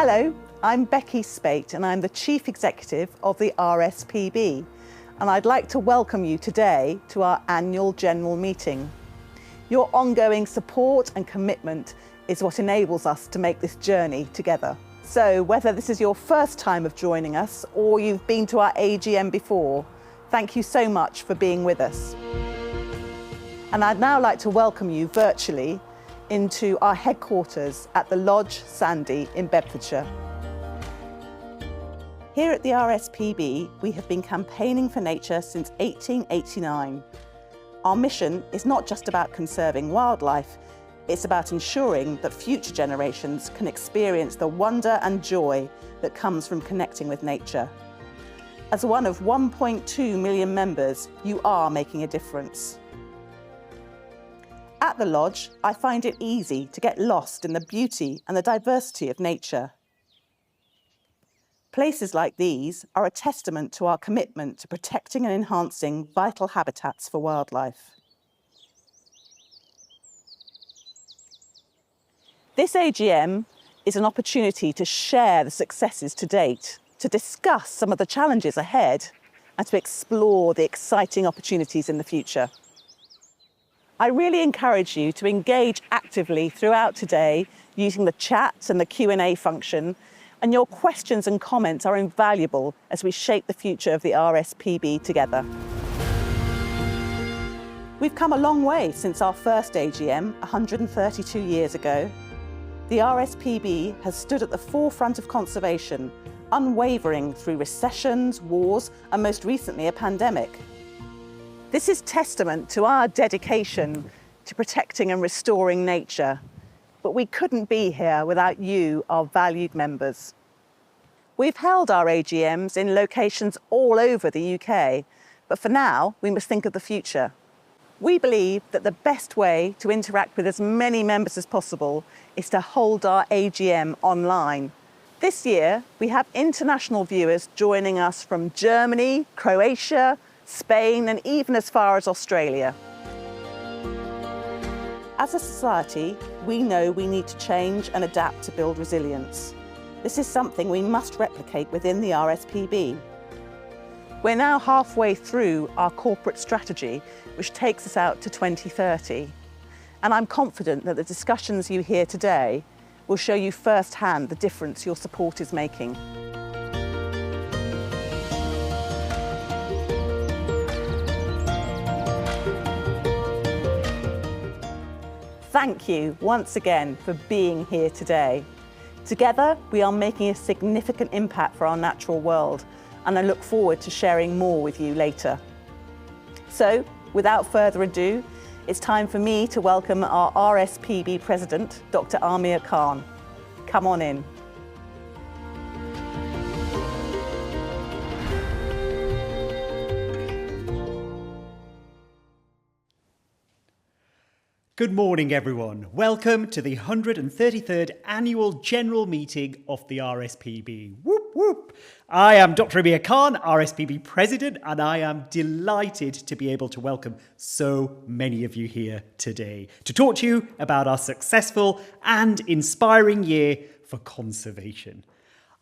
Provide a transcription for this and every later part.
Hello, I'm Becky Spate and I'm the Chief Executive of the RSPB, and I'd like to welcome you today to our annual general meeting. Your ongoing support and commitment is what enables us to make this journey together. So whether this is your first time of joining us or you've been to our AGM before, thank you so much for being with us. And I'd now like to welcome you virtually into our headquarters at the Lodge Sandy in Bedfordshire. Here at the RSPB, we have been campaigning for nature since 1889. Our mission is not just about conserving wildlife, it's about ensuring that future generations can experience the wonder and joy that comes from connecting with nature. As one of 1.2 million members, you are making a difference. At the Lodge, I find it easy to get lost in the beauty and the diversity of nature. Places like these are a testament to our commitment to protecting and enhancing vital habitats for wildlife. This AGM is an opportunity to share the successes to date, to discuss some of the challenges ahead, and to explore the exciting opportunities in the future. I really encourage you to engage actively throughout today using the chat and the Q&A function, and your questions and comments are invaluable as we shape the future of the RSPB together. We've come a long way since our first AGM 132 years ago. The RSPB has stood at the forefront of conservation, unwavering through recessions, wars, and most recently a pandemic. This is testament to our dedication to protecting and restoring nature, but we couldn't be here without you, our valued members. We've held our AGMs in locations all over the UK, but for now, we must think of the future. We believe that the best way to interact with as many members as possible is to hold our AGM online. This year, we have international viewers joining us from Germany, Croatia, Spain, and even as far as Australia. As a society, we know we need to change and adapt to build resilience. This is something we must replicate within the RSPB. We're now halfway through our corporate strategy, which takes us out to 2030. And I'm confident that the discussions you hear today will show you firsthand the difference your support is making. Thank you once again for being here today. Together, we are making a significant impact for our natural world, and I look forward to sharing more with you later. So, without further ado, it's time for me to welcome our RSPB President, Dr. Amir Khan. Come on in. Good morning, everyone. Welcome to the 133rd Annual General Meeting of the RSPB. Whoop, whoop. I am Dr. Amir Khan, RSPB President, and I am delighted to be able to welcome so many of you here today to talk to you about our successful and inspiring year for conservation.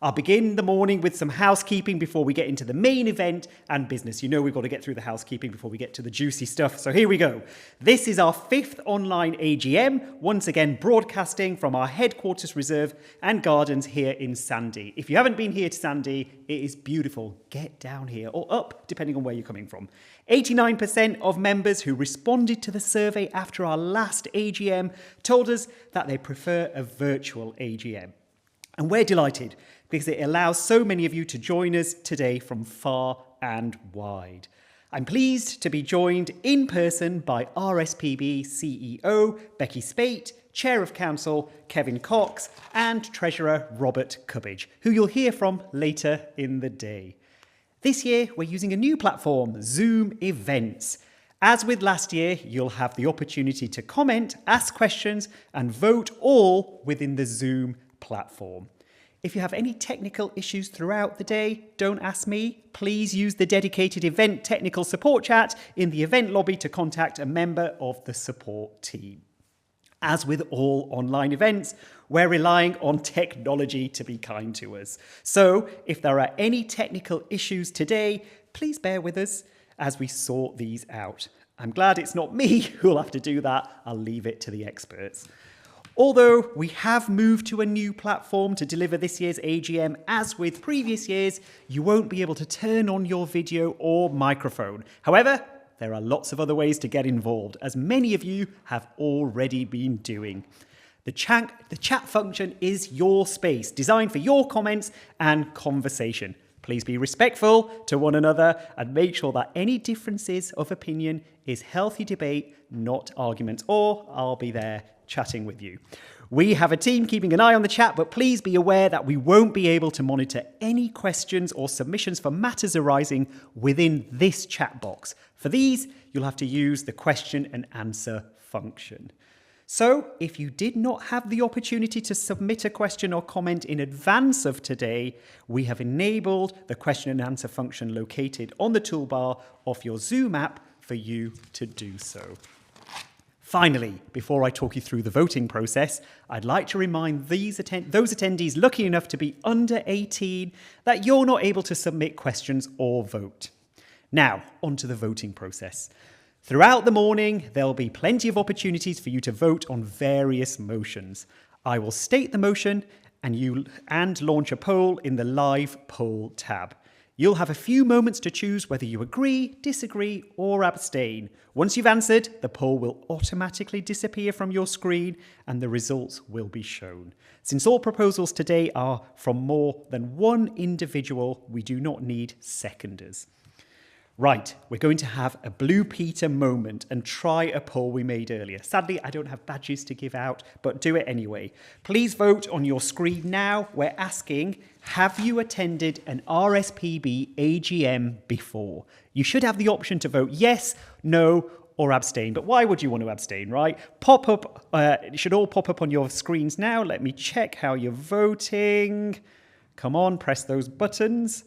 I'll begin the morning with some housekeeping before we get into the main event and business. You know we've got to get through the housekeeping before we get to the juicy stuff. So here we go. This is our 5th online AGM, once again broadcasting from our headquarters reserve and gardens here in Sandy. If you haven't been here to Sandy, it is beautiful. Get down here or up, depending on where you're coming from. 89% of members who responded to the survey after our last AGM told us that they prefer a virtual AGM. And we're delighted because it allows so many of you to join us today from far and wide. I'm pleased to be joined in person by RSPB CEO Becky Spate, Chair of Council Kevin Cox, and Treasurer Robert Cubbage, who you'll hear from later in the day. This year, we're using a new platform, Zoom Events. As with last year, you'll have the opportunity to comment, ask questions, and vote all within the Zoom platform. If you have any technical issues throughout the day, don't ask me. Please use the dedicated event technical support chat in the event lobby to contact a member of the support team. As with all online events, we're relying on technology to be kind to us. So if there are any technical issues today, please bear with us as we sort these out. I'm glad it's not me who'll have to do that. I'll leave it to the experts. Although we have moved to a new platform to deliver this year's AGM, as with previous years, you won't be able to turn on your video or microphone. However, there are lots of other ways to get involved, as many of you have already been doing. The chat function is your space, designed for your comments and conversation. Please be respectful to one another and make sure that any differences of opinion is healthy debate, not argument, or I'll be there chatting with you. We have a team keeping an eye on the chat, but please be aware that we won't be able to monitor any questions or submissions for matters arising within this chat box. For these, you'll have to use the question and answer function. So, if you did not have the opportunity to submit a question or comment in advance of today, we have enabled the question and answer function located on the toolbar of your Zoom app for you to do so. Finally, before I talk you through the voting process, I'd like to remind those attendees lucky enough to be under 18 that you're not able to submit questions or vote. Now, onto the voting process. Throughout the morning, there'll be plenty of opportunities for you to vote on various motions. I will state the motion and launch a poll in the live poll tab. You'll have a few moments to choose whether you agree, disagree, or abstain. Once you've answered, the poll will automatically disappear from your screen and the results will be shown. Since all proposals today are from more than one individual, we do not need seconders. Right, we're going to have a Blue Peter moment and try a poll we made earlier. Sadly, I don't have badges to give out, but do it anyway. Please vote on your screen now. We're asking, have you attended an RSPB AGM before? You should have the option to vote yes, no, or abstain. But why would you want to abstain, right? It should all pop up on your screens now. Let me check how you're voting. Come on, press those buttons.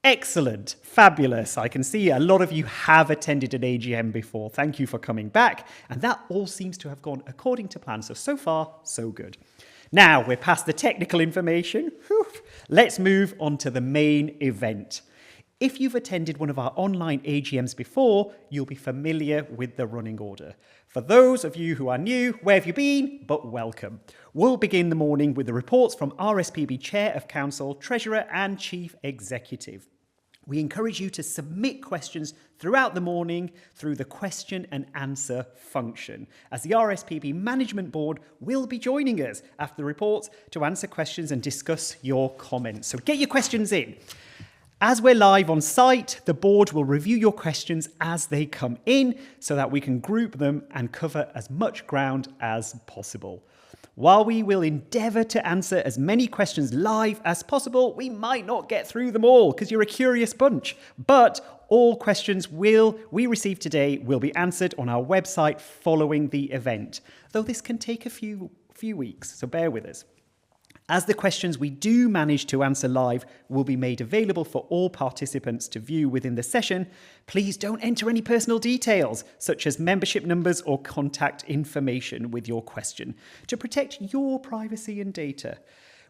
Excellent, fabulous. I can see a lot of you have attended an AGM before. Thank you for coming back. And that all seems to have gone according to plan. So far, so good. Now we're past the technical information. Let's move on to the main event. If you've attended one of our online AGMs before, you'll be familiar with the running order. For those of you who are new, where have you been? But welcome. We'll begin the morning with the reports from RSPB Chair of Council, Treasurer and Chief Executive. We encourage you to submit questions throughout the morning through the question and answer function, as the RSPB Management Board will be joining us after the reports to answer questions and discuss your comments. So get your questions in. As we're live on site, the board will review your questions as they come in so that we can group them and cover as much ground as possible. While we will endeavour to answer as many questions live as possible, we might not get through them all because you're a curious bunch. But all questions we receive today will be answered on our website following the event, though this can take a few weeks, so bear with us. As the questions we do manage to answer live will be made available for all participants to view within the session, please don't enter any personal details, such as membership numbers or contact information with your question, to protect your privacy and data.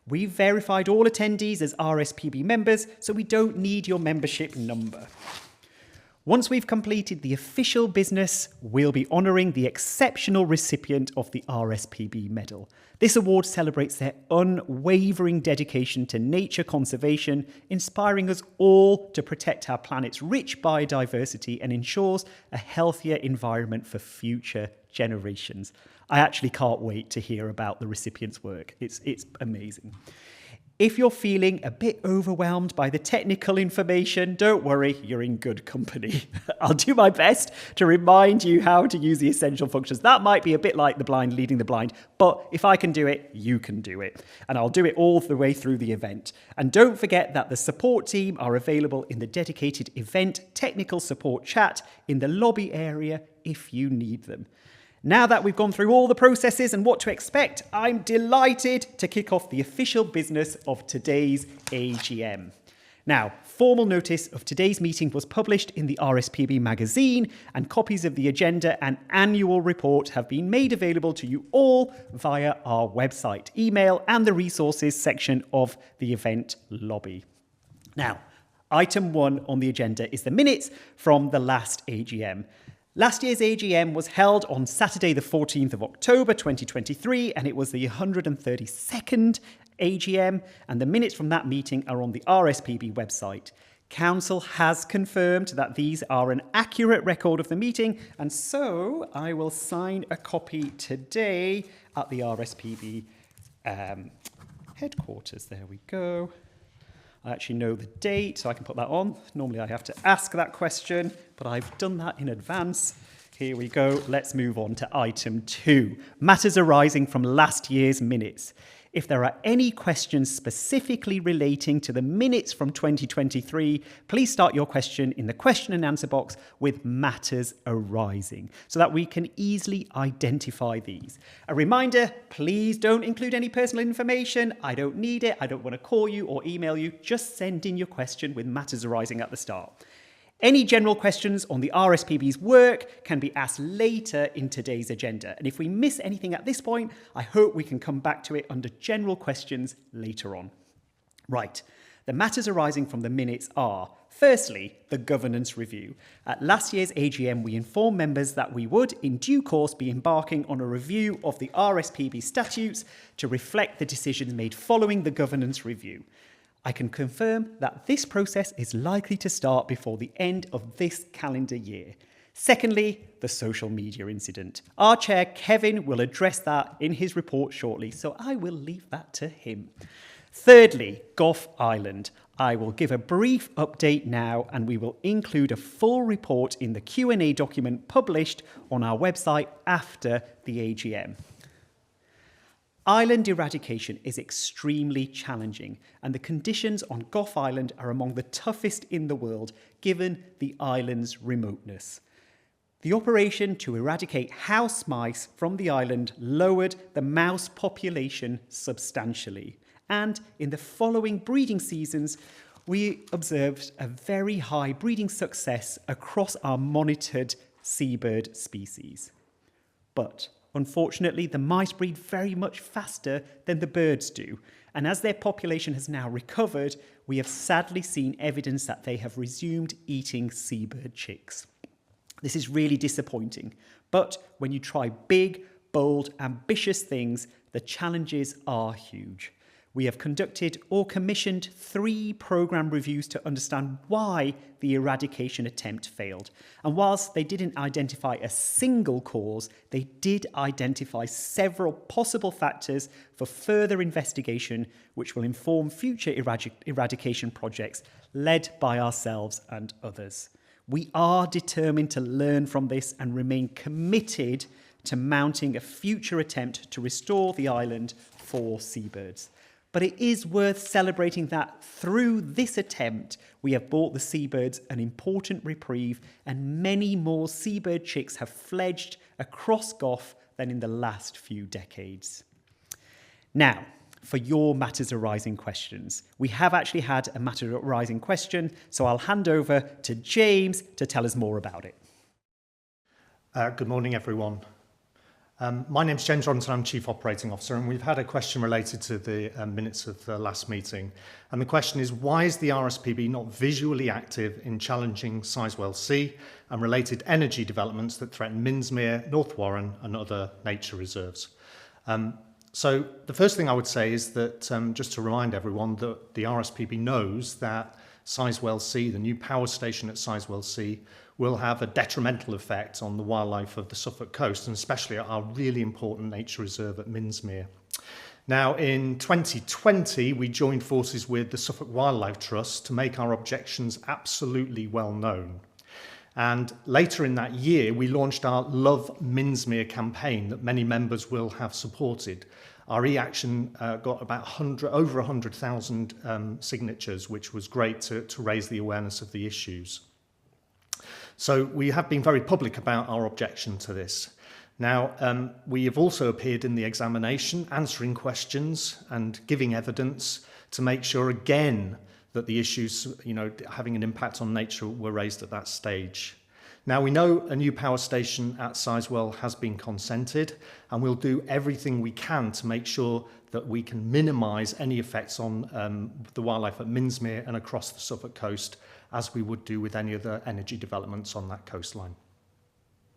We've verified all attendees as RSPB members, so we don't need your membership number. Once we've completed the official business, we'll be honouring the exceptional recipient of the RSPB Medal. This award celebrates their unwavering dedication to nature conservation, inspiring us all to protect our planet's rich biodiversity and ensures a healthier environment for future generations. I actually can't wait to hear about the recipient's work. It's amazing. If you're feeling a bit overwhelmed by the technical information, don't worry, you're in good company. I'll do my best to remind you how to use the essential functions. That might be a bit like the blind leading the blind, but if I can do it, you can do it. And I'll do it all the way through the event. And don't forget that the support team are available in the dedicated event technical support chat in the lobby area if you need them. Now that we've gone through all the processes and what to expect, I'm delighted to kick off the official business of today's AGM. Now, formal notice of today's meeting was published in the RSPB magazine, and copies of the agenda and annual report have been made available to you all via our website, email, and the resources section of the event lobby. Now, item 1 on the agenda is the minutes from the last AGM. Last year's AGM was held on Saturday the 14th of October 2023, and it was the 132nd AGM, and the minutes from that meeting are on the RSPB website. Council has confirmed that these are an accurate record of the meeting, and so I will sign a copy today at the RSPB headquarters. There we go. I actually know the date, so I can put that on. Normally I have to ask that question, but I've done that in advance. Here we go. Let's move on to item 2, matters arising from last year's minutes. If there are any questions specifically relating to the minutes from 2023, please start your question in the question and answer box with matters arising so that we can easily identify these. A reminder, please don't include any personal information. I don't need it. I don't want to call you or email you. Just send in your question with matters arising at the start. Any general questions on the RSPB's work can be asked later in today's agenda. And if we miss anything at this point, I hope we can come back to it under general questions later on. Right, the matters arising from the minutes are, firstly, the governance review. At last year's AGM, we informed members that we would, in due course, be embarking on a review of the RSPB statutes to reflect the decisions made following the governance review. I can confirm that this process is likely to start before the end of this calendar year. Secondly, the social media incident. Our chair, Kevin, will address that in his report shortly, so I will leave that to him. Thirdly, Gough Island. I will give a brief update now, and we will include a full report in the Q&A document published on our website after the AGM. Island eradication is extremely challenging, and the conditions on Gough Island are among the toughest in the world, given the island's remoteness. The operation to eradicate house mice from the island lowered the mouse population substantially, and in the following breeding seasons, we observed a very high breeding success across our monitored seabird species. But unfortunately, the mice breed very much faster than the birds do, and as their population has now recovered, we have sadly seen evidence that they have resumed eating seabird chicks. This is really disappointing, but when you try big, bold, ambitious things, the challenges are huge. We have conducted or commissioned 3 programme reviews to understand why the eradication attempt failed. And whilst they didn't identify a single cause, they did identify several possible factors for further investigation, which will inform future eradication projects led by ourselves and others. We are determined to learn from this and remain committed to mounting a future attempt to restore the island for seabirds. But it is worth celebrating that through this attempt, we have brought the seabirds an important reprieve, and many more seabird chicks have fledged across Gough than in the last few decades. Now, for your matters arising questions. We have actually had a matter arising question, so I'll hand over to James to tell us more about it. Good morning, everyone. My name's James Robinson, I'm Chief Operating Officer, and we've had a question related to the minutes of the last meeting. And the question is, why is the RSPB not visually active in challenging Sizewell C and related energy developments that threaten Minsmere, North Warren and other nature reserves? So the first thing I would say is that, just to remind everyone, that the RSPB knows that Sizewell C, the new power station at Sizewell C, will have a detrimental effect on the wildlife of the Suffolk coast, and especially at our really important nature reserve at Minsmere. Now, in 2020, we joined forces with the Suffolk Wildlife Trust to make our objections absolutely well known. And later in that year, we launched our Love Minsmere campaign that many members will have supported. Our e-action got about over 100,000 signatures, which was great to raise the awareness of the issues. So we have been very public about our objection to this. Now, we have also appeared in the examination, answering questions and giving evidence to make sure again that the issues, having an impact on nature were raised at that stage. Now, we know a new power station at Sizewell has been consented, and we'll do everything we can to make sure that we can minimise any effects on the wildlife at Minsmere and across the Suffolk coast, as we would do with any other energy developments on that coastline.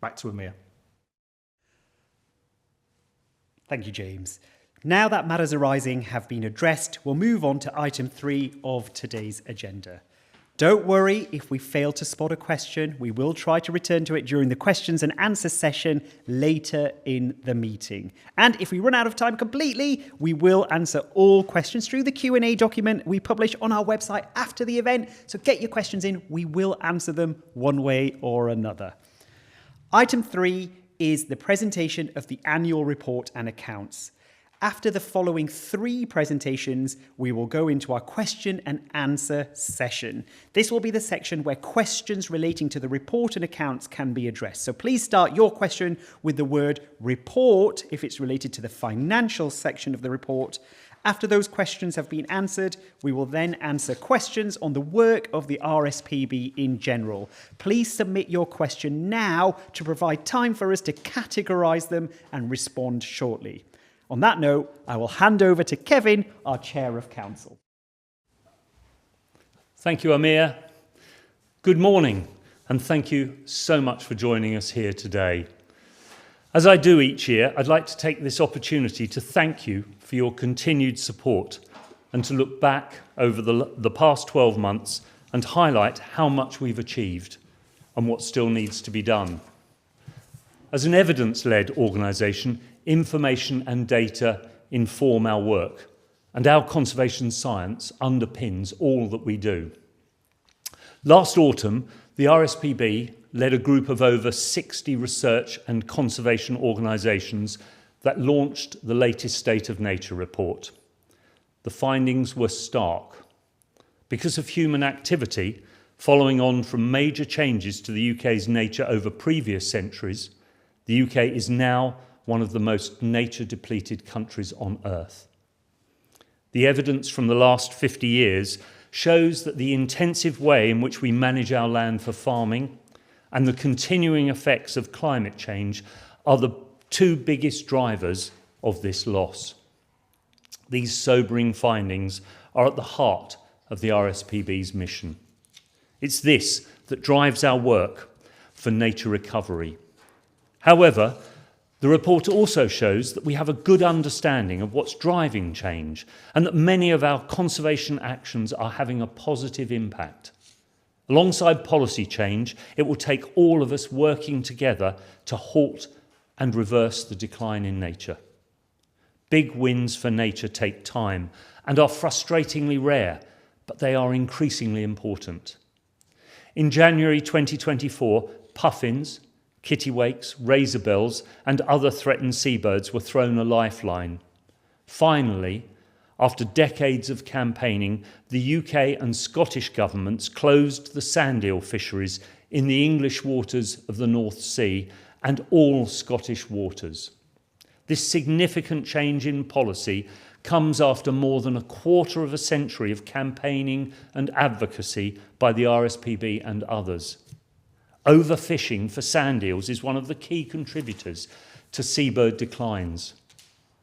Back to Amir. Thank you, James. Now that matters arising have been addressed, we'll move on to item 3 of today's agenda. Don't worry if we fail to spot a question. We will try to return to it during the questions and answer session later in the meeting. And if we run out of time completely, we will answer all questions through the Q&A document we publish on our website after the event. So get your questions in. We will answer them one way or another. Item 3 is the presentation of the annual report and accounts. After the following 3 presentations, we will go into our question and answer session. This will be the section where questions relating to the report and accounts can be addressed. So please start your question with the word report if it's related to the financial section of the report. After those questions have been answered, we will then answer questions on the work of the RSPB in general. Please submit your question now to provide time for us to categorise them and respond shortly. On that note, I will hand over to Kevin, our Chair of Council. Thank you, Amir. Good morning, and thank you so much for joining us here today. As I do each year, I'd like to take this opportunity to thank you for your continued support and to look back over the past 12 months and highlight how much we've achieved and what still needs to be done. As an evidence-led organisation, information and data inform our work, and our conservation science underpins all that we do. Last autumn, the RSPB led a group of over 60 research and conservation organisations that launched the latest State of Nature report. The findings were stark. Because of human activity, following on from major changes to the UK's nature over previous centuries, the UK is now one of the most nature-depleted countries on Earth. The evidence from the last 50 years shows that the intensive way in which we manage our land for farming and the continuing effects of climate change are the 2 biggest drivers of this loss. These sobering findings are at the heart of the RSPB's mission. It's this that drives our work for nature recovery. However, the report also shows that we have a good understanding of what's driving change and that many of our conservation actions are having a positive impact. Alongside policy change, it will take all of us working together to halt and reverse the decline in nature. Big wins for nature take time and are frustratingly rare, but they are increasingly important. In January 2024, puffins, kittiwakes, razorbills and other threatened seabirds were thrown a lifeline. Finally, after decades of campaigning, the UK and Scottish governments closed the sand eel fisheries in the English waters of the North Sea and all Scottish waters. This significant change in policy comes after more than a quarter of a century of campaigning and advocacy by the RSPB and others. Overfishing for sand eels is one of the key contributors to seabird declines.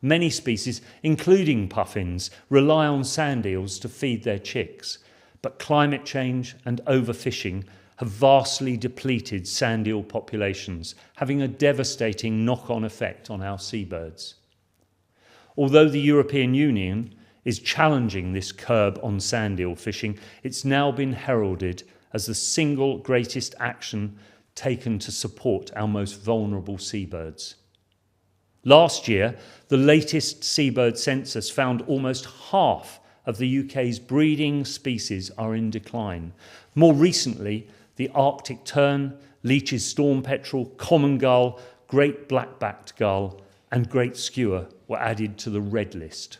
Many species, including puffins, rely on sand eels to feed their chicks, but climate change and overfishing have vastly depleted sand eel populations, having a devastating knock-on effect on our seabirds. Although the European Union is challenging this curb on sand eel fishing, it's now been heralded as the single greatest action taken to support our most vulnerable seabirds. Last year, the latest seabird census found almost half of the UK's breeding species are in decline. More recently, the Arctic tern, Leach's storm petrel, common gull, great black-backed gull and great skua were added to the red list.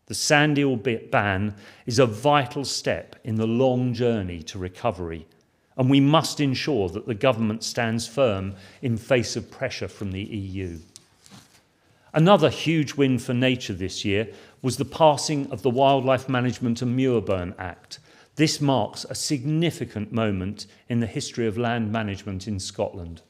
The sand eel ban is a vital step in the long journey to recovery, and we must ensure that the government stands firm in face of pressure from the EU. Another huge win for nature this year was the passing of the Wildlife Management and Muirburn Act. This marks a significant moment in the history of land management in Scotland.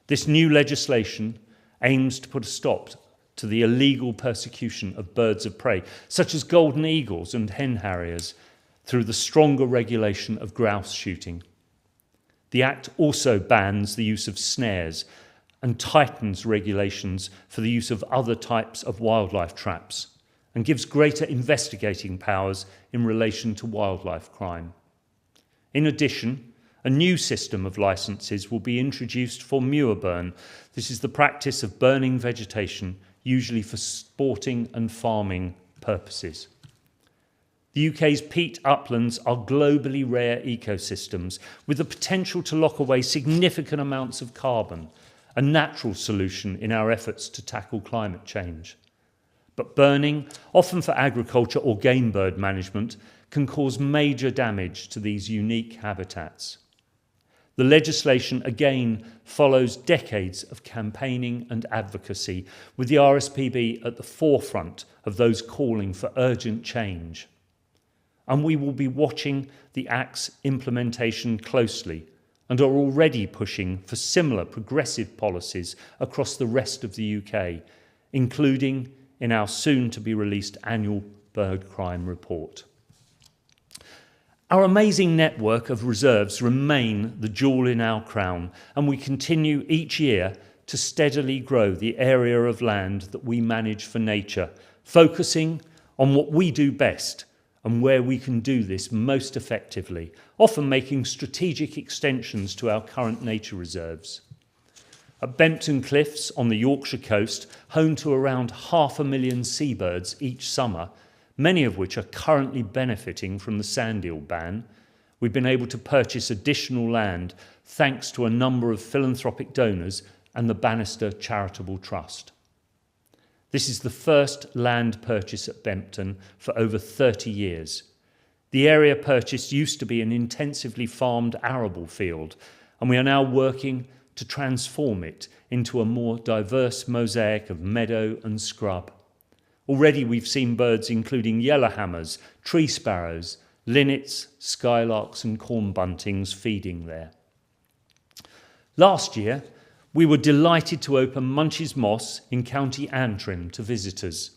This new legislation aims to put a stop to the illegal persecution of birds of prey, such as golden eagles and hen harriers, through the stronger regulation of grouse shooting. The Act also bans the use of snares and tightens regulations for the use of other types of wildlife traps, and gives greater investigating powers in relation to wildlife crime. In addition, a new system of licences will be introduced for Muirburn. This is the practice of burning vegetation, usually for sporting and farming purposes. The UK's peat uplands are globally rare ecosystems with the potential to lock away significant amounts of carbon, a natural solution in our efforts to tackle climate change. But burning, often for agriculture or game bird management, can cause major damage to these unique habitats. The legislation again follows decades of campaigning and advocacy, with the RSPB at the forefront of those calling for urgent change. And we will be watching the Act's implementation closely and are already pushing for similar progressive policies across the rest of the UK, including in our soon-to-be-released annual bird crime report. Our amazing network of reserves remain the jewel in our crown, and we continue each year to steadily grow the area of land that we manage for nature, focusing on what we do best and where we can do this most effectively, often making strategic extensions to our current nature reserves. At Bempton Cliffs on the Yorkshire coast, home to around 500,000 seabirds each summer, many of which are currently benefiting from the sand eel ban, we've been able to purchase additional land thanks to a number of philanthropic donors and the Bannister Charitable Trust. This is the first land purchase at Bempton for over 30 years. The area purchased used to be an intensively farmed arable field, and we are now working to transform it into a more diverse mosaic of meadow and scrub. Already we've seen birds including yellowhammers, tree sparrows, linnets, skylarks and corn buntings feeding there. Last year, we were delighted to open Munches Moss in County Antrim to visitors.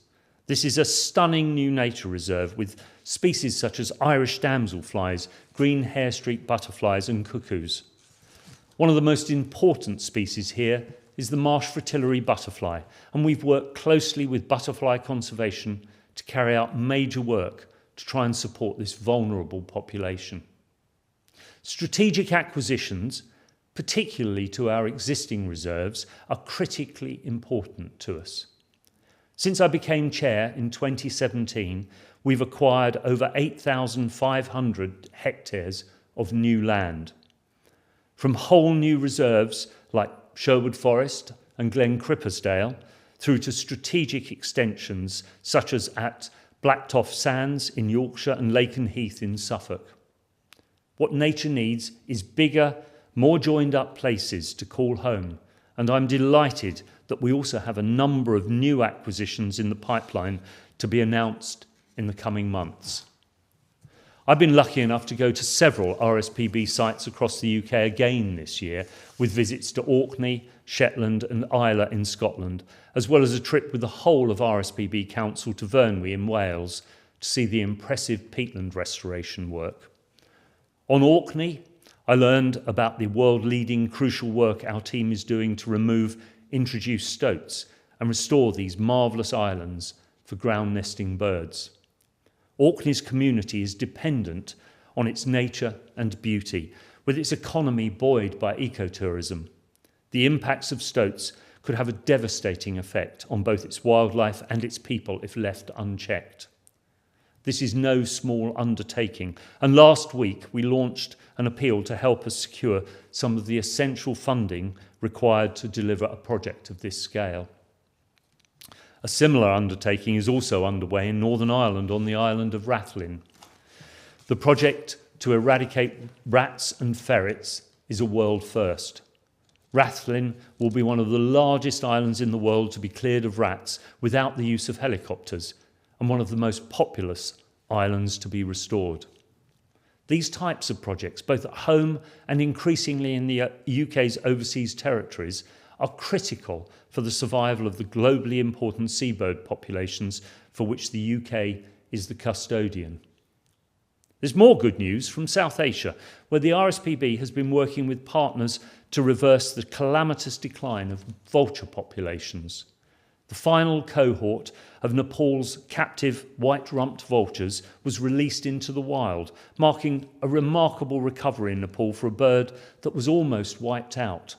This is a stunning new nature reserve with species such as Irish damselflies, green hair streak butterflies and cuckoos. One of the most important species here is the marsh fritillary butterfly, and we've worked closely with butterfly conservation to carry out major work to try and support this vulnerable population. Strategic acquisitions, particularly to our existing reserves, are critically important to us. Since I became chair in 2017, we've acquired over 8,500 hectares of new land. From whole new reserves like Sherwood Forest and Glen Crippersdale, through to strategic extensions such as at Blacktoft Sands in Yorkshire and Laken Heath in Suffolk. What nature needs is bigger, more joined up places to call home, and I'm delighted that we also have a number of new acquisitions in the pipeline to be announced in the coming months. I've been lucky enough to go to several RSPB sites across the UK again this year, with visits to Orkney, Shetland and Islay in Scotland, as well as a trip with the whole of RSPB Council to Vyrnwy in Wales to see the impressive peatland restoration work. On Orkney, I learned about the world-leading crucial work our team is doing to remove introduced stoats and restore these marvellous islands for ground-nesting birds. Orkney's community is dependent on its nature and beauty, with its economy buoyed by ecotourism. The impacts of stoats could have a devastating effect on both its wildlife and its people if left unchecked. This is no small undertaking, and last week we launched an appeal to help us secure some of the essential funding required to deliver a project of this scale. A similar undertaking is also underway in Northern Ireland on the island of Rathlin. The project to eradicate rats and ferrets is a world first. Rathlin will be one of the largest islands in the world to be cleared of rats without the use of helicopters, and one of the most populous islands to be restored. These types of projects, both at home and increasingly in the UK's overseas territories, are critical for the survival of the globally important seabird populations for which the UK is the custodian. There's more good news from South Asia, where the RSPB has been working with partners to reverse the calamitous decline of vulture populations. The final cohort of Nepal's captive white-rumped vultures was released into the wild, marking a remarkable recovery in Nepal for a bird that was almost wiped out.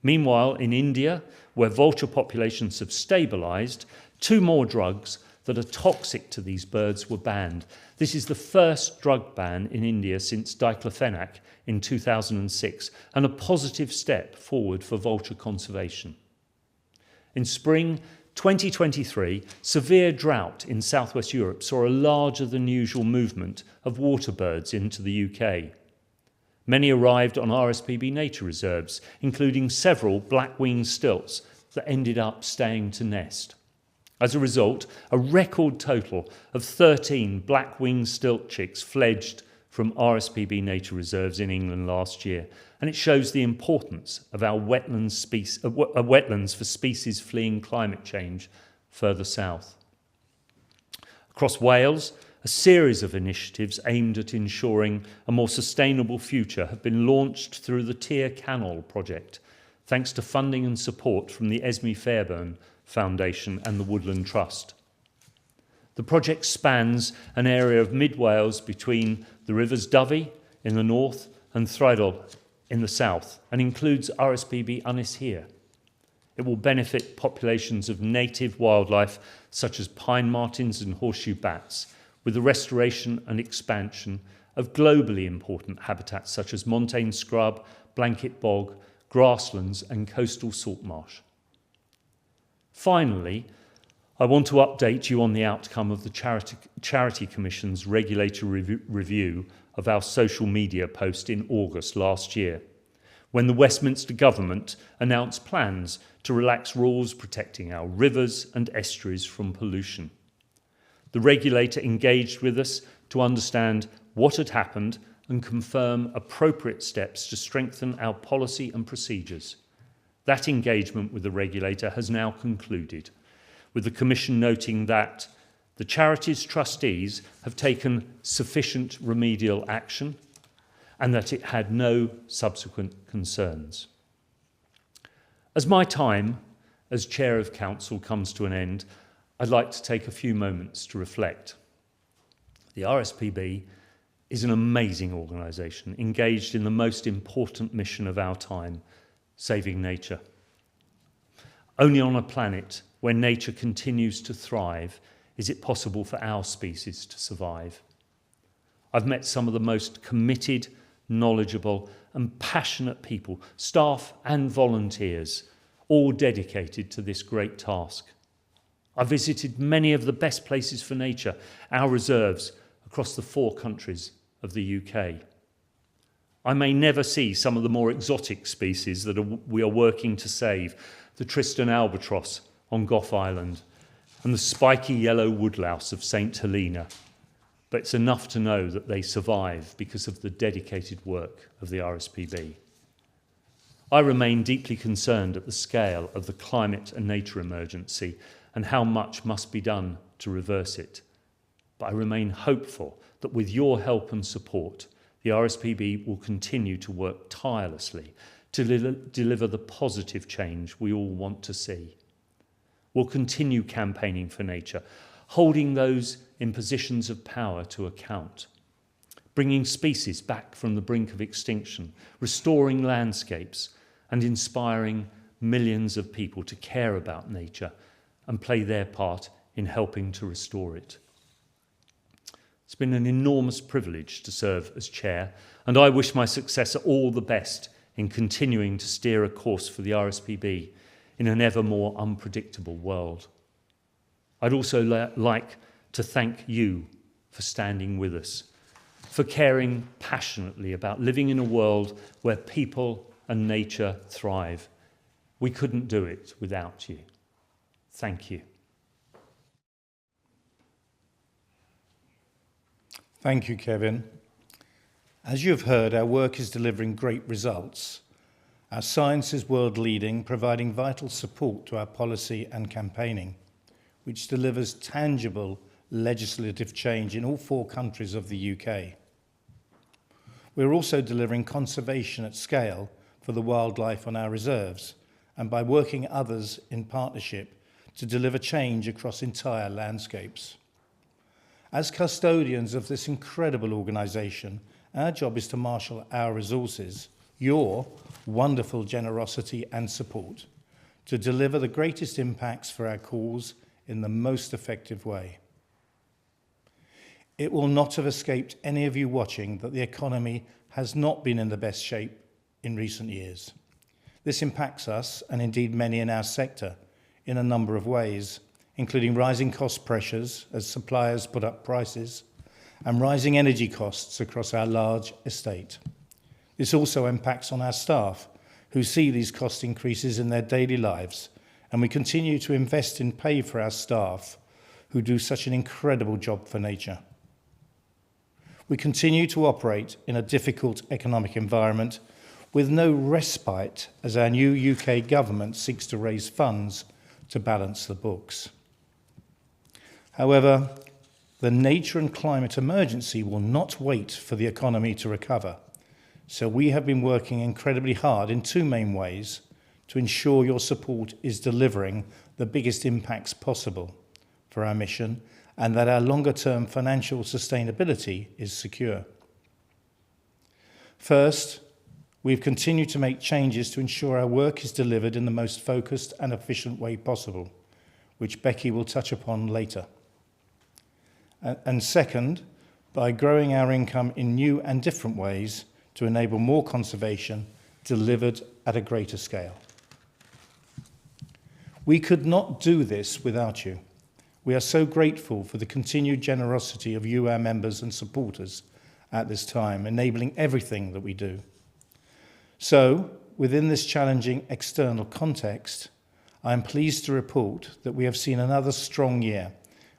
Meanwhile, in India, where vulture populations have stabilised, 2 more drugs that are toxic to these birds were banned. This is the first drug ban in India since diclofenac in 2006, and a positive step forward for vulture conservation. In spring 2023, severe drought in southwest Europe saw a larger than usual movement of water birds into the UK. Many arrived on RSPB nature reserves, including several black-winged stilts that ended up staying to nest. As a result, a record total of 13 black-winged stilt chicks fledged from RSPB nature reserves in England last year, and it shows the importance of our wetlands for species fleeing climate change further south. Across Wales, a series of initiatives aimed at ensuring a more sustainable future have been launched through the Tir Canol project, thanks to funding and support from the Esme Fairbairn Foundation and the Woodland Trust. The project spans an area of mid-Wales between the rivers Dyfi in the north and Thridol in the south, and includes RSPB Ynys Hir. It will benefit populations of native wildlife such as pine martins and horseshoe bats, with the restoration and expansion of globally important habitats such as montane scrub, blanket bog, grasslands and coastal salt marsh. Finally, I want to update you on the outcome of the Charity Commission's regulatory review of our social media post in August last year, when the Westminster government announced plans to relax rules protecting our rivers and estuaries from pollution. The regulator engaged with us to understand what had happened and confirm appropriate steps to strengthen our policy and procedures. That engagement with the regulator has now concluded, with the Commission noting that the charity's trustees have taken sufficient remedial action and that it had no subsequent concerns. As my time as Chair of Council comes to an end, I'd like to take a few moments to reflect. The RSPB is an amazing organisation engaged in the most important mission of our time, saving nature. Only on a planet where nature continues to thrive is it possible for our species to survive. I've met some of the most committed, knowledgeable and passionate people, staff and volunteers, all dedicated to this great task. I visited many of the best places for nature, our reserves, across the 4 countries of the UK. I may never see some of the more exotic species that we are working to save, the Tristan albatross on Gough Island and the spiky yellow woodlouse of St Helena, but it's enough to know that they survive because of the dedicated work of the RSPB. I remain deeply concerned at the scale of the climate and nature emergency and how much must be done to reverse it. But I remain hopeful that with your help and support, the RSPB will continue to work tirelessly to deliver the positive change we all want to see. We'll continue campaigning for nature, holding those in positions of power to account, bringing species back from the brink of extinction, restoring landscapes, and inspiring millions of people to care about nature and play their part in helping to restore it. It's been an enormous privilege to serve as chair, and I wish my successor all the best in continuing to steer a course for the RSPB in an ever more unpredictable world. I'd also like to thank you for standing with us, for caring passionately about living in a world where people and nature thrive. We couldn't do it without you. Thank you. Thank you, Kevin. As you have heard, our work is delivering great results. Our science is world-leading, providing vital support to our policy and campaigning, which delivers tangible legislative change in all 4 countries of the UK. We're also delivering conservation at scale for the wildlife on our reserves, and by working others in partnership to deliver change across entire landscapes. As custodians of this incredible organisation, our job is to marshal our resources, your wonderful generosity and support, to deliver the greatest impacts for our cause in the most effective way. It will not have escaped any of you watching that the economy has not been in the best shape in recent years. This impacts us, and indeed many in our sector, in a number of ways, including rising cost pressures as suppliers put up prices and rising energy costs across our large estate. This also impacts on our staff, who see these cost increases in their daily lives, and we continue to invest in pay for our staff, who do such an incredible job for nature. We continue to operate in a difficult economic environment with no respite as our new UK government seeks to raise funds to balance the books. However, the nature and climate emergency will not wait for the economy to recover. So we have been working incredibly hard in 2 main ways to ensure your support is delivering the biggest impacts possible for our mission and that our longer-term financial sustainability is secure. First, we've continued to make changes to ensure our work is delivered in the most focused and efficient way possible, which Becky will touch upon later. And second, by growing our income in new and different ways to enable more conservation delivered at a greater scale. We could not do this without you. We are so grateful for the continued generosity of you, our members and supporters, at this time, enabling everything that we do. So, within this challenging external context, I am pleased to report that we have seen another strong year,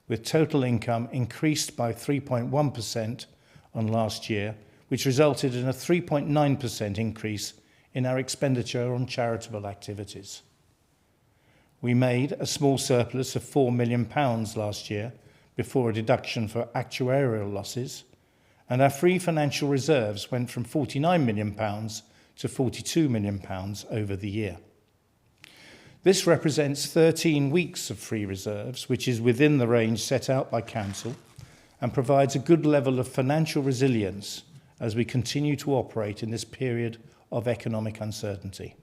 with total income increased by 3.1% on last year, which resulted in a 3.9% increase in our expenditure on charitable activities. We made a small surplus of £4 million last year before a deduction for actuarial losses, and our free financial reserves went from £49 million to £42 million over the year. This represents 13 weeks of free reserves, which is within the range set out by Council and provides a good level of financial resilience as we continue to operate in this period of economic uncertainty.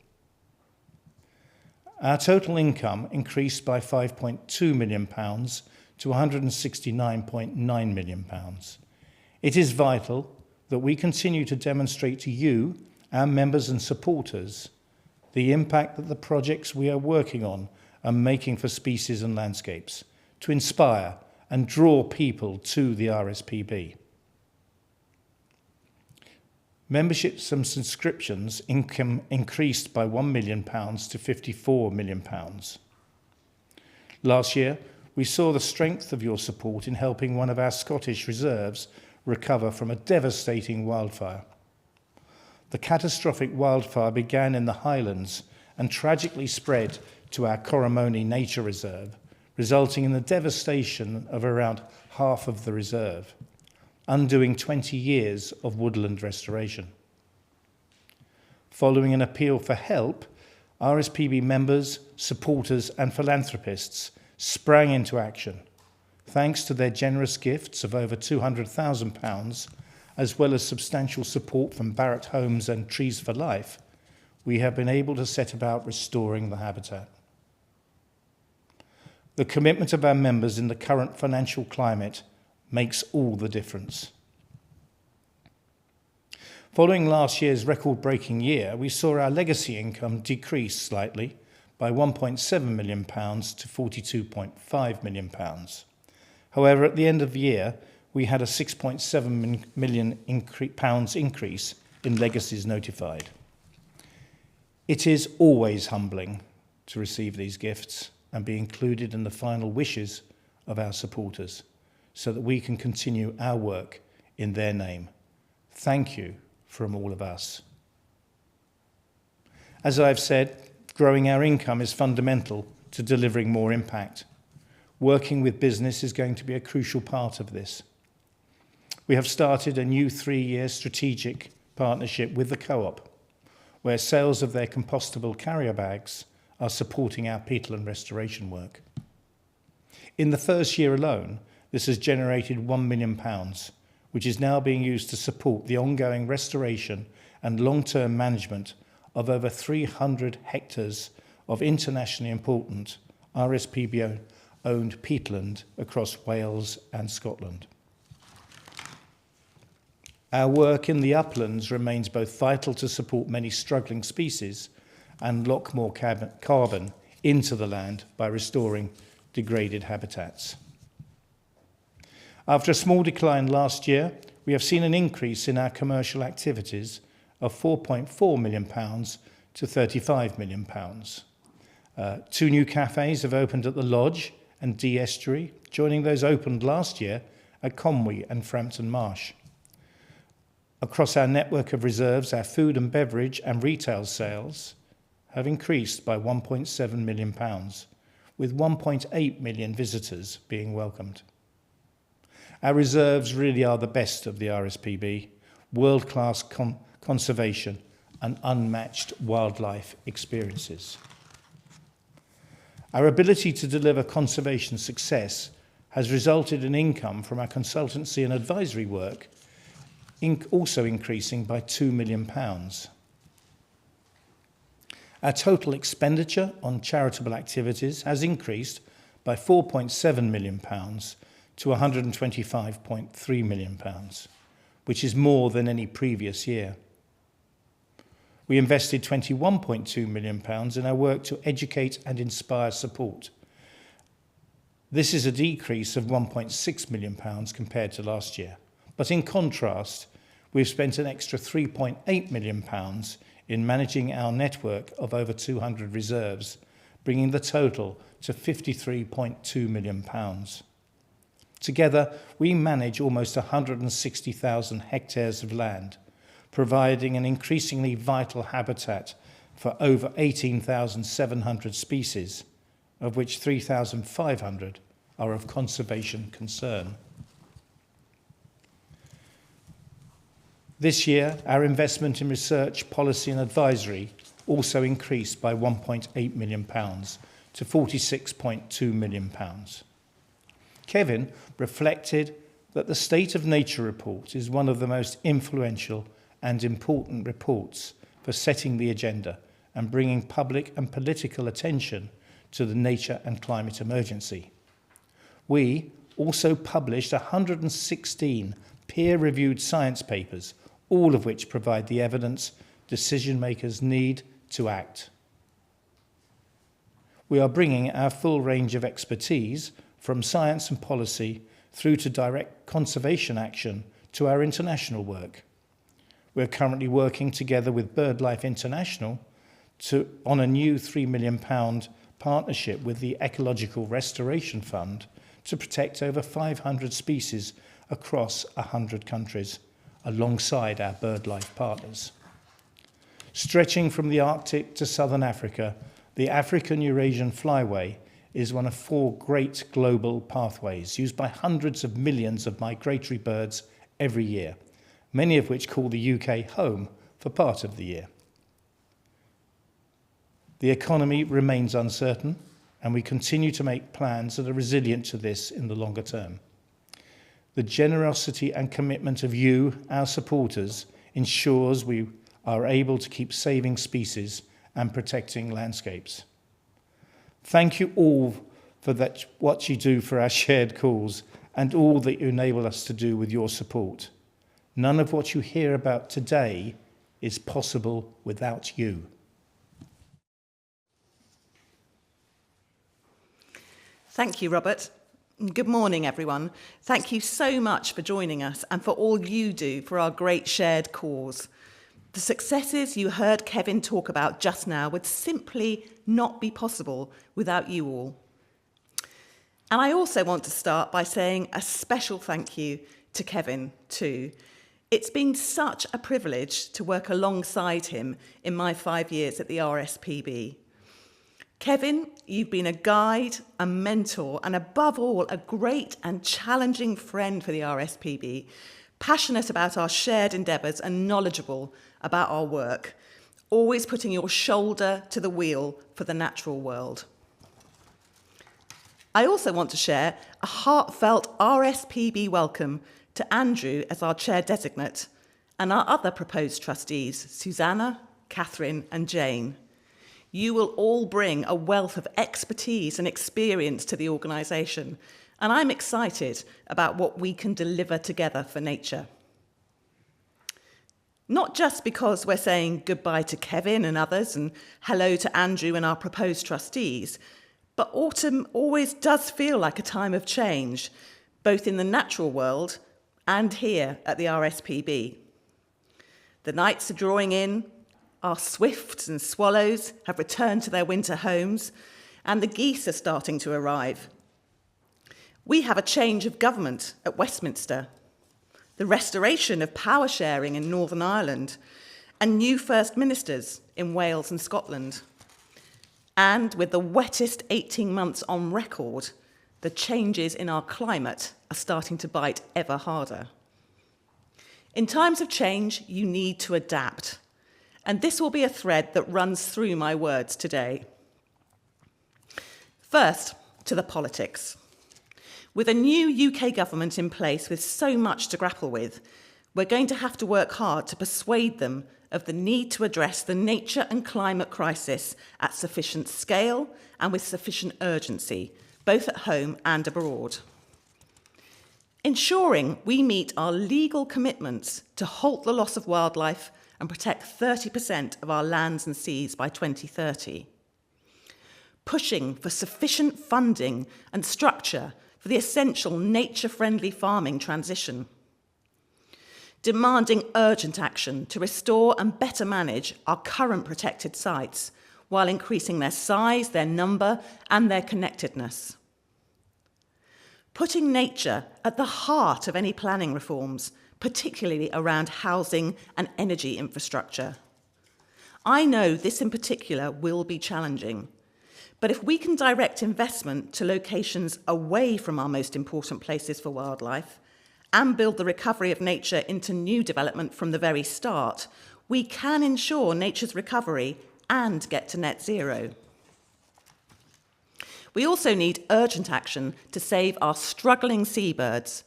Our total income increased by £5.2 million to £169.9 million. It is vital that we continue to demonstrate to you, our members and supporters, the impact that the projects we are working on are making for species and landscapes, to inspire and draw people to the RSPB. Memberships and subscriptions income increased by £1 million to £54 million. Last year, we saw the strength of your support in helping one of our Scottish reserves recover from a devastating wildfire. The catastrophic wildfire began in the Highlands and tragically spread to our Coromoni Nature Reserve, resulting in the devastation of around half of the reserve, undoing 20 years of woodland restoration. Following an appeal for help, RSPB members, supporters and philanthropists sprang into action. Thanks to their generous gifts of over £200,000, as well as substantial support from Barratt Homes and Trees for Life, we have been able to set about restoring the habitat. The commitment of our members in the current financial climate makes all the difference. Following last year's record-breaking year, we saw our legacy income decrease slightly by £1.7 million to £42.5 million. However, at the end of the year, we had a £6.7 million increase in legacies notified. It is always humbling to receive these gifts and be included in the final wishes of our supporters so that we can continue our work in their name. Thank you from all of us. As I've said, growing our income is fundamental to delivering more impact. Working with business is going to be a crucial part of this. We have started a new 3-year strategic partnership with the Co-op, where sales of their compostable carrier bags are supporting our peatland restoration work. In the first year alone, this has generated £1 million, which is now being used to support the ongoing restoration and long-term management of over 300 hectares of internationally important RSPB-owned peatland across Wales and Scotland. Our work in the uplands remains both vital to support many struggling species and lock more carbon into the land by restoring degraded habitats. After a small decline last year, we have seen an increase in our commercial activities of £4.4 million to £35 million. 2 new cafes have opened at the Lodge and Dee Estuary, joining those opened last year at Conwy and Frampton Marsh. Across our network of reserves, our food and beverage and retail sales have increased by £1.7 million, with 1.8 million visitors being welcomed. Our reserves really are the best of the RSPB, world-class conservation and unmatched wildlife experiences. Our ability to deliver conservation success has resulted in income from our consultancy and advisory work also increasing by £2 million. Our total expenditure on charitable activities has increased by £4.7 million to £125.3 million, which is more than any previous year. We invested £21.2 million in our work to educate and inspire support. This is a decrease of £1.6 million compared to last year. But in contrast, we've spent an extra £3.8 million in managing our network of over 200 reserves, bringing the total to £53.2 million. Together, we manage almost 160,000 hectares of land, providing an increasingly vital habitat for over 18,700 species, of which 3,500 are of conservation concern. This year, our investment in research, policy and advisory also increased by £1.8 million to £46.2 million. Kevin reflected that the State of Nature report is one of the most influential and important reports for setting the agenda and bringing public and political attention to the nature and climate emergency. We also published 116 peer-reviewed science papers, all of which provide the evidence decision makers need to act. We are bringing our full range of expertise from science and policy through to direct conservation action to our international work. We're currently working together with BirdLife International on a new £3 million partnership with the Ecological Restoration Fund to protect over 500 species across 100 countries, alongside our BirdLife partners. Stretching from the Arctic to southern Africa, the African-Eurasian Flyway is one of 4 great global pathways used by hundreds of millions of migratory birds every year, many of which call the UK home for part of the year. The economy remains uncertain, and we continue to make plans that are resilient to this in the longer term. The generosity and commitment of you, our supporters, ensures we are able to keep saving species and protecting landscapes. Thank you all for what you do for our shared cause and all that you enable us to do with your support. None of what you hear about today is possible without you. Thank you, Robert. Good morning, everyone. Thank you so much for joining us and for all you do for our great shared cause. The successes you heard Kevin talk about just now would simply not be possible without you all. And I also want to start by saying a special thank you to Kevin too. It's been such a privilege to work alongside him in my 5 years at the RSPB. Kevin, you've been a guide, a mentor, and above all, a great and challenging friend for the RSPB, passionate about our shared endeavours and knowledgeable about our work, always putting your shoulder to the wheel for the natural world. I also want to share a heartfelt RSPB welcome to Andrew as our chair designate and our other proposed trustees, Susanna, Catherine, and Jane. You will all bring a wealth of expertise and experience to the organisation, and I'm excited about what we can deliver together for nature. Not just because we're saying goodbye to Kevin and others and hello to Andrew and our proposed trustees, but autumn always does feel like a time of change, both in the natural world and here at the RSPB. The nights are drawing in, our swifts and swallows have returned to their winter homes, and the geese are starting to arrive. We have a change of government at Westminster, the restoration of power sharing in Northern Ireland, and new First Ministers in Wales and Scotland. And with the wettest 18 months on record, the changes in our climate are starting to bite ever harder. In times of change, you need to adapt. And this will be a thread that runs through my words today. First, to the politics. With a new UK government in place with so much to grapple with, we're going to have to work hard to persuade them of the need to address the nature and climate crisis at sufficient scale and with sufficient urgency, both at home and abroad. Ensuring we meet our legal commitments to halt the loss of wildlife and protect 30% of our lands and seas by 2030. Pushing for sufficient funding and structure for the essential nature-friendly farming transition. Demanding urgent action to restore and better manage our current protected sites while increasing their size, their number, and their connectedness. Putting nature at the heart of any planning reforms, particularly around housing and energy infrastructure. I know this in particular will be challenging, but if we can direct investment to locations away from our most important places for wildlife and build the recovery of nature into new development from the very start, we can ensure nature's recovery and get to net zero. We also need urgent action to save our struggling seabirds,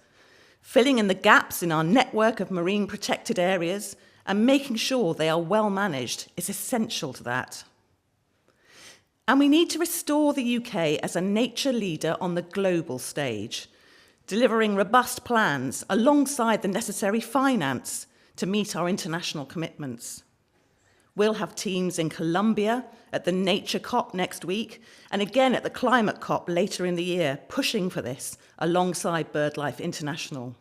filling in the gaps in our network of marine protected areas and making sure they are well managed is essential to that. And we need to restore the UK as a nature leader on the global stage, delivering robust plans alongside the necessary finance to meet our international commitments. We'll have teams in Colombia at the Nature COP next week and again at the Climate COP later in the year, pushing for this alongside BirdLife International.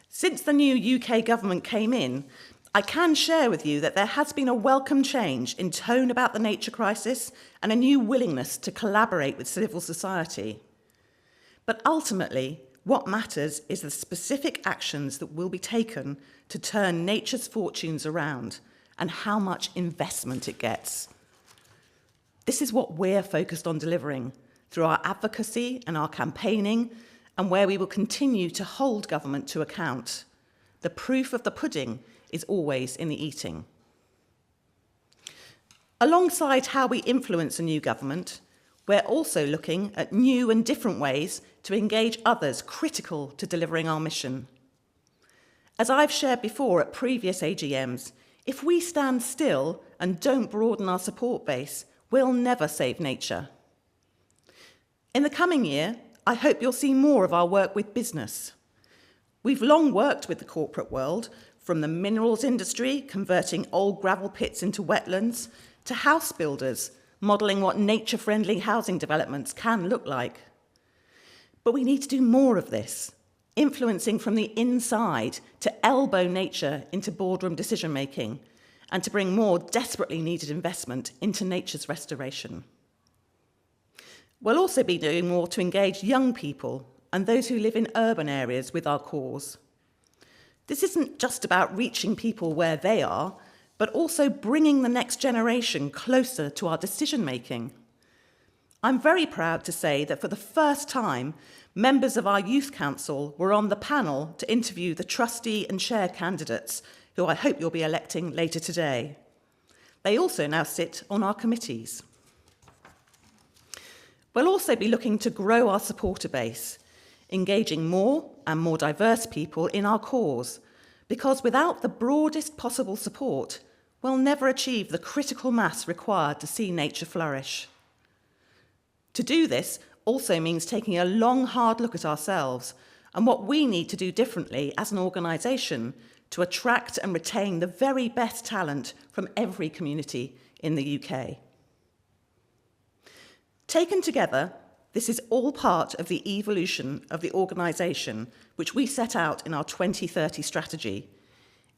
Since the new UK government came in, I can share with you that there has been a welcome change in tone about the nature crisis and a new willingness to collaborate with civil society. But ultimately, what matters is the specific actions that will be taken to turn nature's fortunes around and how much investment it gets. This is what we're focused on delivering through our advocacy and our campaigning, and where we will continue to hold government to account. The proof of the pudding is always in the eating. Alongside how we influence a new government, we're also looking at new and different ways to engage others critical to delivering our mission. As I've shared before at previous AGMs, If we stand still and don't broaden our support base, we'll never save nature. In the coming year, I hope you'll see more of our work with business. We've long worked with the corporate world, from the minerals industry, converting old gravel pits into wetlands, to house builders, modelling what nature-friendly housing developments can look like. But we need to do more of this, influencing from the inside to elbow nature into boardroom decision-making and to bring more desperately needed investment into nature's restoration. We'll also be doing more to engage young people and those who live in urban areas with our cause. This isn't just about reaching people where they are, but also bringing the next generation closer to our decision-making. I'm very proud to say that for the first time, members of our Youth Council were on the panel to interview the trustee and chair candidates, who I hope you'll be electing later today. They also now sit on our committees. We'll also be looking to grow our supporter base, engaging more and more diverse people in our cause, because without the broadest possible support, we'll never achieve the critical mass required to see nature flourish. To do this also means taking a long, hard look at ourselves and what we need to do differently as an organisation to attract and retain the very best talent from every community in the UK. Taken together, this is all part of the evolution of the organisation which we set out in our 2030 strategy,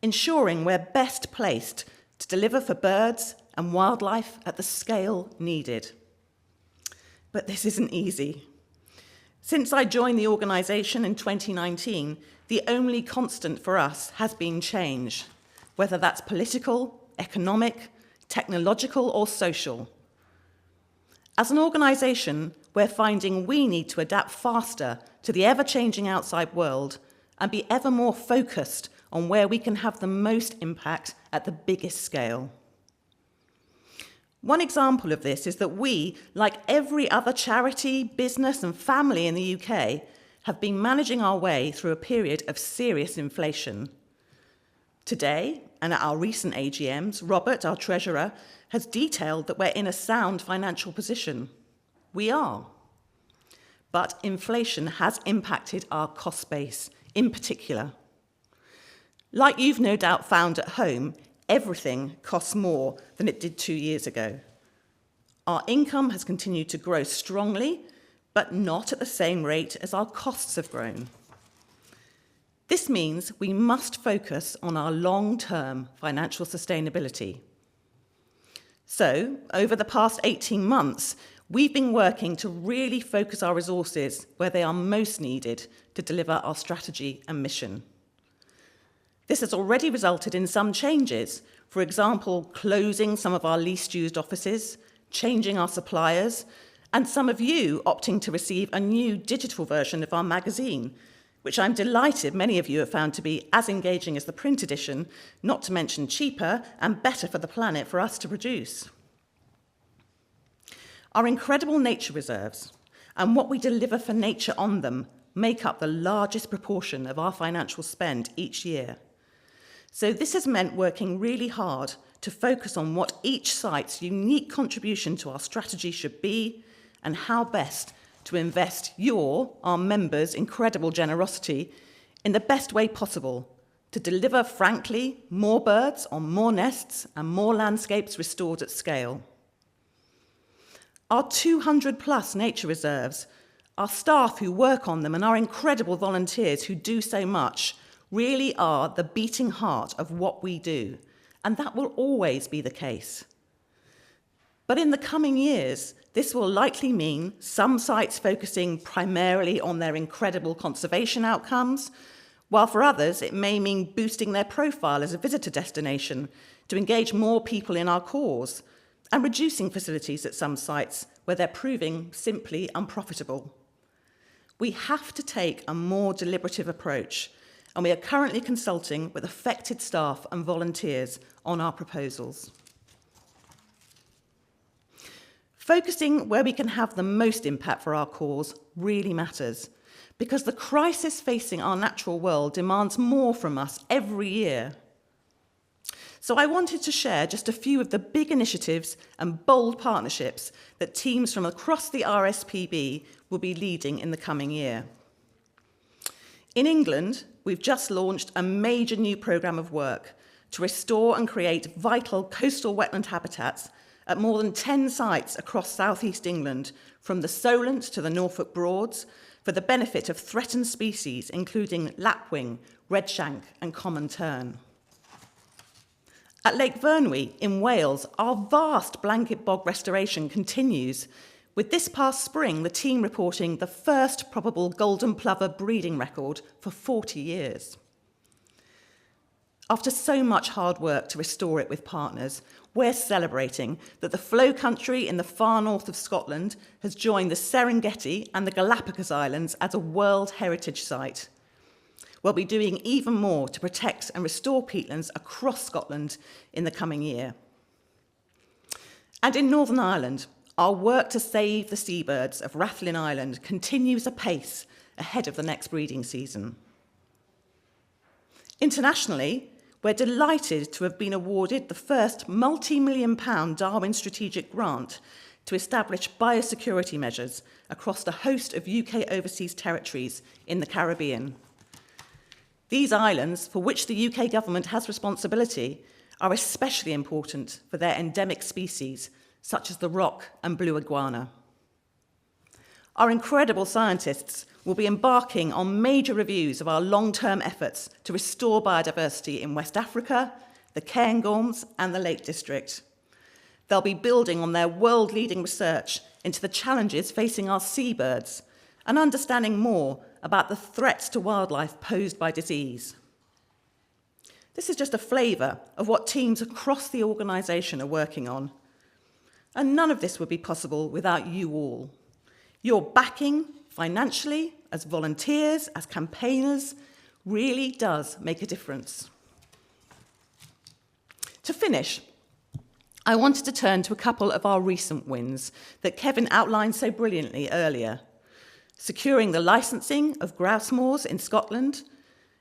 ensuring we're best placed to deliver for birds and wildlife at the scale needed. But this isn't easy. Since I joined the organisation in 2019, the only constant for us has been change, whether that's political, economic, technological, or social. As an organisation, we're finding we need to adapt faster to the ever-changing outside world and be ever more focused on where we can have the most impact at the biggest scale. One example of this is that we, like every other charity, business and family in the UK, have been managing our way through a period of serious inflation. Today, and at our recent AGMs, Robert, our Treasurer, has detailed that we're in a sound financial position. We are. But inflation has impacted our cost base in particular. Like you've no doubt found at home, everything costs more than it did 2 years ago. Our income has continued to grow strongly, but not at the same rate as our costs have grown. This means we must focus on our long-term financial sustainability. So, over the past 18 months, we've been working to really focus our resources where they are most needed to deliver our strategy and mission. This has already resulted in some changes, for example, closing some of our least used offices, changing our suppliers, and some of you opting to receive a new digital version of our magazine, which I'm delighted many of you have found to be as engaging as the print edition, not to mention cheaper and better for the planet for us to produce. Our incredible nature reserves and what we deliver for nature on them make up the largest proportion of our financial spend each year. So this has meant working really hard to focus on what each site's unique contribution to our strategy should be and how best to invest our members' incredible generosity in the best way possible to deliver, frankly, more birds on more nests and more landscapes restored at scale. Our 200 plus nature reserves, our staff who work on them and our incredible volunteers who do so much really are the beating heart of what we do, and that will always be the case. But in the coming years, this will likely mean some sites focusing primarily on their incredible conservation outcomes, while for others it may mean boosting their profile as a visitor destination to engage more people in our cause, and reducing facilities at some sites where they're proving simply unprofitable. We have to take a more deliberative approach, and we are currently consulting with affected staff and volunteers on our proposals. Focusing where we can have the most impact for our cause really matters, because the crisis facing our natural world demands more from us every year. So I wanted to share just a few of the big initiatives and bold partnerships that teams from across the RSPB will be leading in the coming year. In England, we've just launched a major new programme of work to restore and create vital coastal wetland habitats at more than 10 sites across southeast England, from the Solent to the Norfolk Broads, for the benefit of threatened species, including lapwing, redshank and common tern. At Lake Vyrnwy in Wales, our vast blanket bog restoration continues, with this past spring the team reporting the first probable golden plover breeding record for 40 years. After so much hard work to restore it with partners, we're celebrating that the flow country in the far north of Scotland has joined the Serengeti and the Galapagos Islands as a World Heritage Site. We'll be doing even more to protect and restore peatlands across Scotland in the coming year. And in Northern Ireland, our work to save the seabirds of Rathlin Island continues apace ahead of the next breeding season. Internationally, we're delighted to have been awarded the first multi-million-pound Darwin Strategic Grant to establish biosecurity measures across a host of UK overseas territories in the Caribbean. These islands, for which the UK government has responsibility, are especially important for their endemic species, such as the rock and blue iguana. Our incredible scientists will be embarking on major reviews of our long-term efforts to restore biodiversity in West Africa, the Cairngorms and the Lake District. They'll be building on their world-leading research into the challenges facing our seabirds and understanding more about the threats to wildlife posed by disease. This is just a flavour of what teams across the organisation are working on. And none of this would be possible without you all. Your backing, financially, as volunteers, as campaigners, really does make a difference. To finish, I wanted to turn to a couple of our recent wins that Kevin outlined so brilliantly earlier. Securing the licensing of grouse moors in Scotland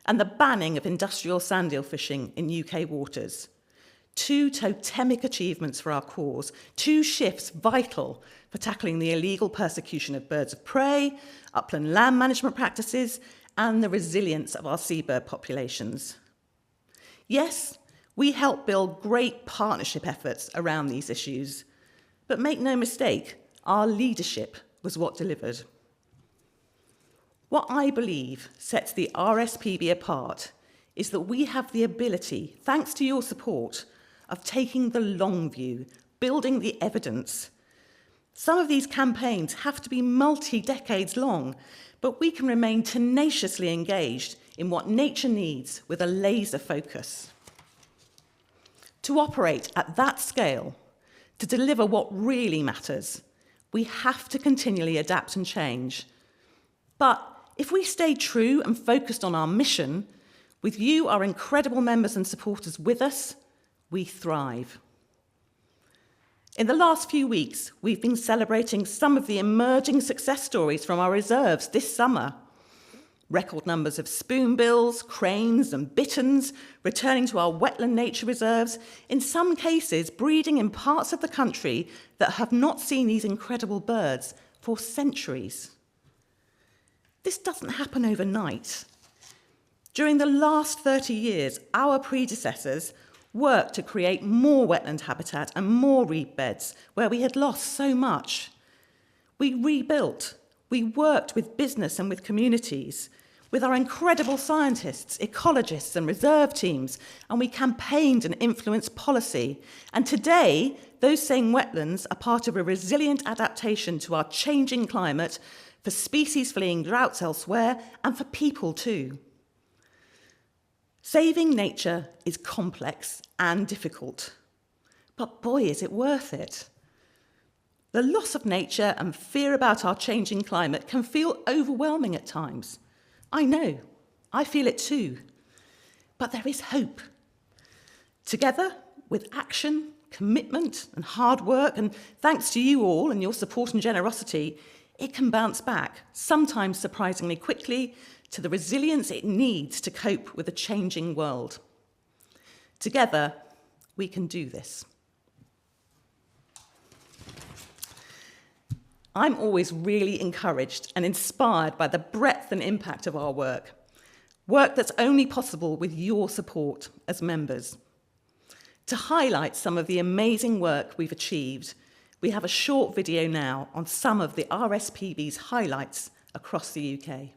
and the banning of industrial sand eel fishing in UK waters. Two totemic achievements for our cause, two shifts vital for tackling the illegal persecution of birds of prey, upland land management practices, and the resilience of our seabird populations. Yes, we help build great partnership efforts around these issues, but make no mistake, our leadership was what delivered. What I believe sets the RSPB apart is that we have the ability, thanks to your support, of taking the long view, building the evidence. Some of these campaigns have to be multi-decades long, but we can remain tenaciously engaged in what nature needs with a laser focus. To operate at that scale, to deliver what really matters, we have to continually adapt and change. But if we stay true and focused on our mission, with you, our incredible members and supporters with us, we thrive. In the last few weeks, we've been celebrating some of the emerging success stories from our reserves this summer. Record numbers of spoonbills, cranes and bitterns returning to our wetland nature reserves, in some cases breeding in parts of the country that have not seen these incredible birds for centuries. This doesn't happen overnight. During the last 30 years, our predecessors worked to create more wetland habitat and more reed beds where we had lost so much. We rebuilt, we worked with business and with communities, with our incredible scientists, ecologists and reserve teams, and we campaigned and influenced policy. And today, those same wetlands are part of a resilient adaptation to our changing climate, for species fleeing droughts elsewhere, and for people too. Saving nature is complex and difficult, but boy, is it worth it. The loss of nature and fear about our changing climate can feel overwhelming at times. I know, I feel it too, but there is hope. Together, with action, commitment and hard work, and thanks to you all and your support and generosity, it can bounce back, sometimes surprisingly quickly, to the resilience it needs to cope with a changing world. Together, We can do this. I'm always really encouraged and inspired by the breadth and impact of our work that's only possible with your support as members. To highlight some of the amazing work we've achieved, we have a short video now on some of the RSPB's highlights across the UK.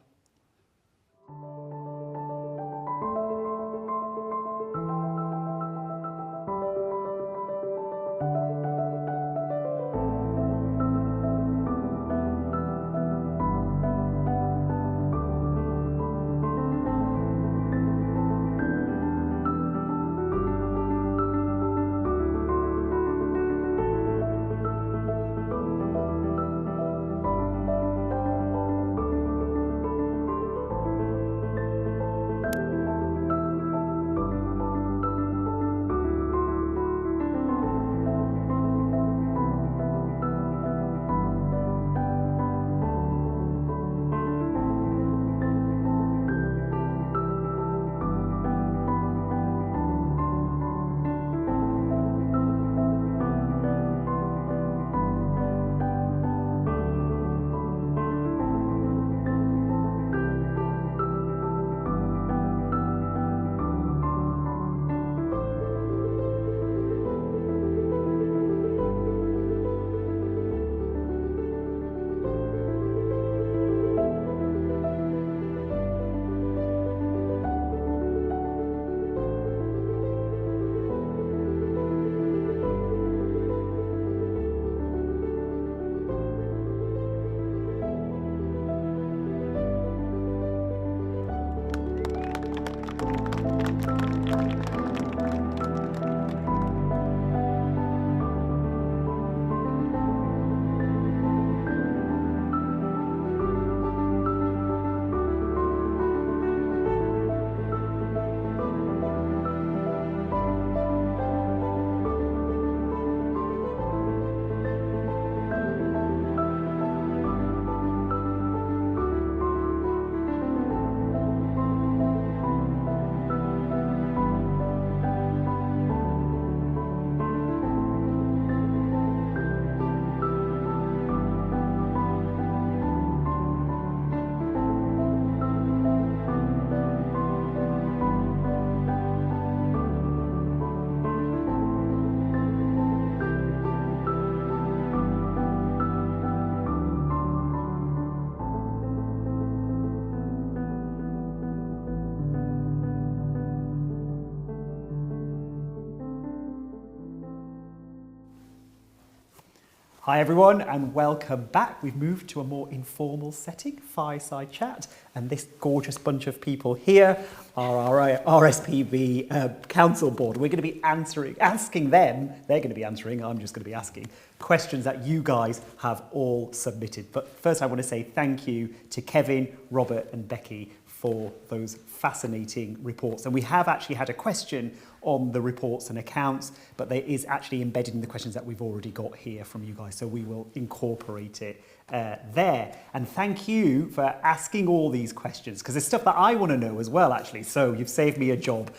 Hi everyone and welcome back. We've moved to a more informal setting, fireside chat, and this gorgeous bunch of people here are our RSPB Council Board. We're going to be asking them, they're going to be answering, I'm just going to be asking, questions that you guys have all submitted. But first I want to say thank you to Kevin, Robert and Becky for those fascinating reports. And we have actually had a question on the reports and accounts, but there is actually embedded in the questions that we've already got here from you guys, so we will incorporate it there. And thank you for asking all these questions, because there's stuff that I want to know as well, actually, so you've saved me a job.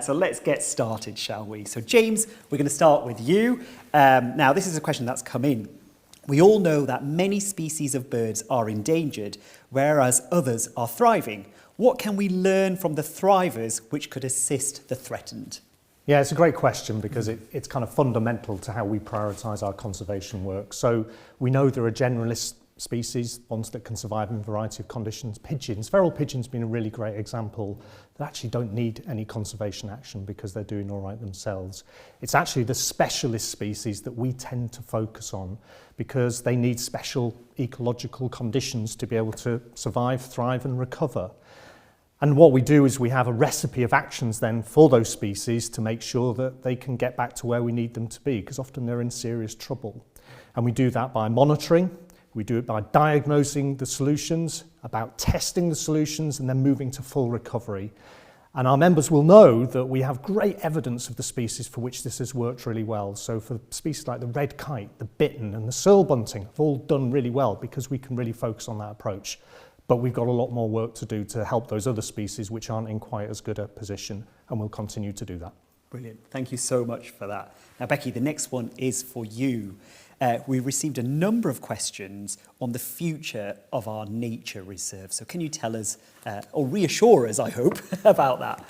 So let's get started, shall we? So James, we're going to start with you. Now, this is a question that's come in. We all know that many species of birds are endangered, whereas others are thriving. What can we learn from the thrivers which could assist the threatened? Yeah, it's a great question because it's kind of fundamental to how we prioritise our conservation work. So we know there are generalist species, ones that can survive in a variety of conditions. Pigeons, feral pigeons being a really great example, that actually don't need any conservation action because they're doing all right themselves. It's actually the specialist species that we tend to focus on because they need special ecological conditions to be able to survive, thrive and recover. And what we do is we have a recipe of actions then for those species to make sure that they can get back to where we need them to be, because often they're in serious trouble. And we do that by monitoring, we do it by diagnosing the solutions, about testing the solutions and then moving to full recovery. And our members will know that we have great evidence of the species for which this has worked really well. So for species like the red kite, the bittern and the searle bunting have all done really well because we can really focus on that approach. But we've got a lot more work to do to help those other species which aren't in quite as good a position, and we'll continue to do that. Brilliant. Thank you so much for that. Now, Becky, the next one is for you. We received a number of questions on the future of our nature reserve. So can you tell us, or reassure us, I hope, about that?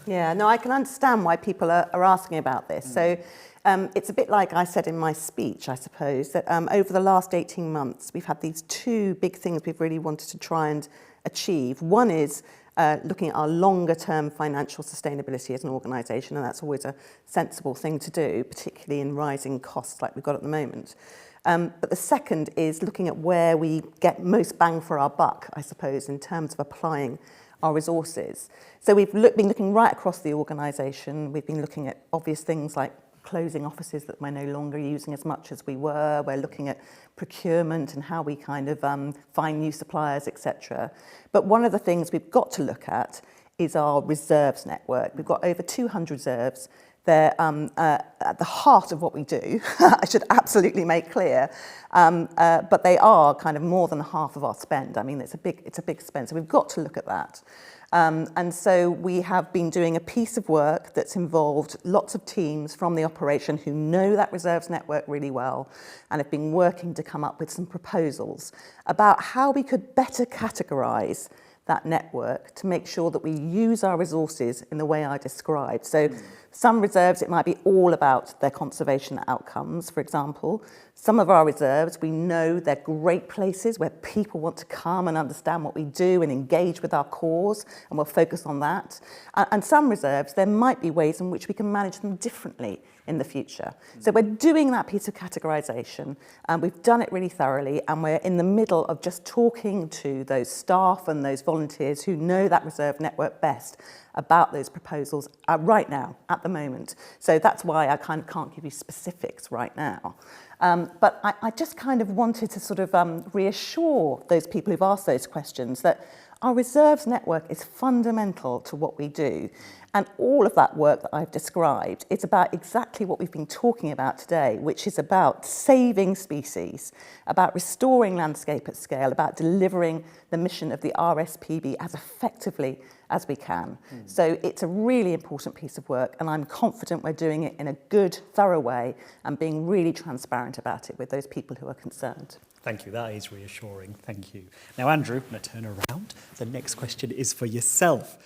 Yeah, no, I can understand why people are asking about this. So it's a bit like I said in my speech, I suppose, that over the last 18 months, we've had these two big things we've really wanted to try and achieve. One is looking at our longer term financial sustainability as an organisation, and that's always a sensible thing to do, particularly in rising costs like we've got at the moment. But the second is looking at where we get most bang for our buck, I suppose, in terms of applying our resources. So we've been looking right across the organisation. We've been looking at obvious things like closing offices that we're no longer using as much as we were. We're looking at procurement and how we kind of find new suppliers, etc. But one of the things we've got to look at is our reserves network. We've got over 200 reserves. They're at the heart of what we do, I should absolutely make clear, but they are kind of more than half of our spend. I mean, it's a big spend, so we've got to look at that. And so we have been doing a piece of work that's involved lots of teams from the operation who know that reserves network really well and have been working to come up with some proposals about how we could better categorise that network to make sure that we use our resources in the way I described. So some reserves, it might be all about their conservation outcomes, for example. Some of our reserves, we know they're great places where people want to come and understand what we do and engage with our cause, and we'll focus on that. And some reserves, there might be ways in which we can manage them differently in the future. So we're doing that piece of categorisation, and we've done it really thoroughly, and we're in the middle of just talking to those staff and those volunteers who know that reserve network best about those proposals right now, at the moment. So that's why I kind of can't give you specifics right now. But I just kind of wanted to sort of reassure those people who've asked those questions that our reserves network is fundamental to what we do. And all of that work that I've described, it's about exactly what we've been talking about today, which is about saving species, about restoring landscape at scale, about delivering the mission of the RSPB as effectively as we can. So it's a really important piece of work, and I'm confident we're doing it in a good, thorough way and being really transparent about it with those people who are concerned. Thank you, that is reassuring, thank you. Now, Andrew, I'm going to turn around. The next question is for yourself.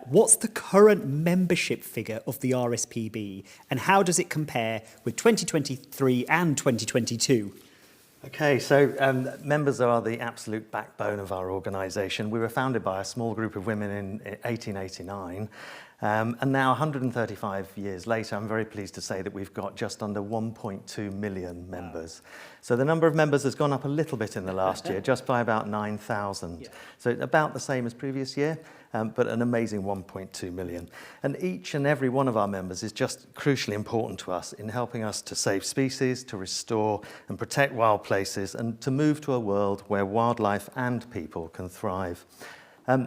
What's the current membership figure of the RSPB, and how does it compare with 2023 and 2022? Okay, so members are the absolute backbone of our organisation. We were founded by a small group of women in 1889, and now 135 years later, I'm very pleased to say that we've got just under 1.2 million members. So the number of members has gone up a little bit in the last year, just by about 9,000. So about the same as previous year, but an amazing 1.2 million. And each and every one of our members is just crucially important to us in helping us to save species, to restore and protect wild places, and to move to a world where wildlife and people can thrive.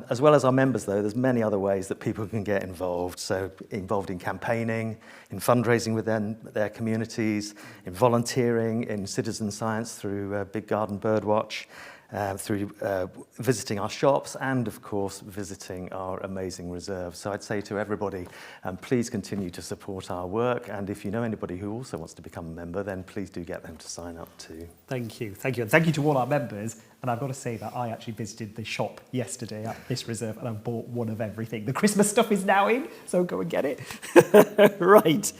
As well as our members, though, there's many other ways that people can get involved. So involved in campaigning, in fundraising within their communities, in volunteering, in citizen science through Big Garden Birdwatch, through visiting our shops, and of course visiting our amazing reserves. So I'd say to everybody, please continue to support our work, and if you know anybody who also wants to become a member, then please do get them to sign up too. Thank you, and thank you to all our members. And I've got to say that I actually visited the shop yesterday at this reserve, and I bought one of everything. The Christmas stuff is now in, so go and get it. Right.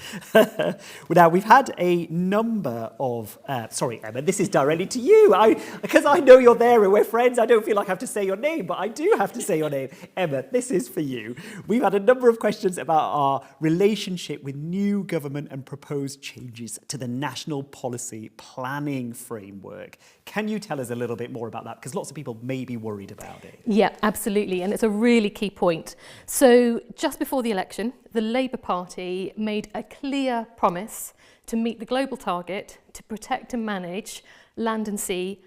Now, we've had a number of... sorry, Emma, this is directly to you. Because I know you're there and we're friends, I don't feel like I have to say your name, but I do have to say your name. Emma, this is for you. We've had a number of questions about our relationship with new government and proposed changes to the National Policy Planning Framework. Can you tell us a little bit more about that? Because lots of people may be worried about it. Yeah, absolutely. And it's a really key point. So just before the election, the Labour Party made a clear promise to meet the global target to protect and manage land and sea,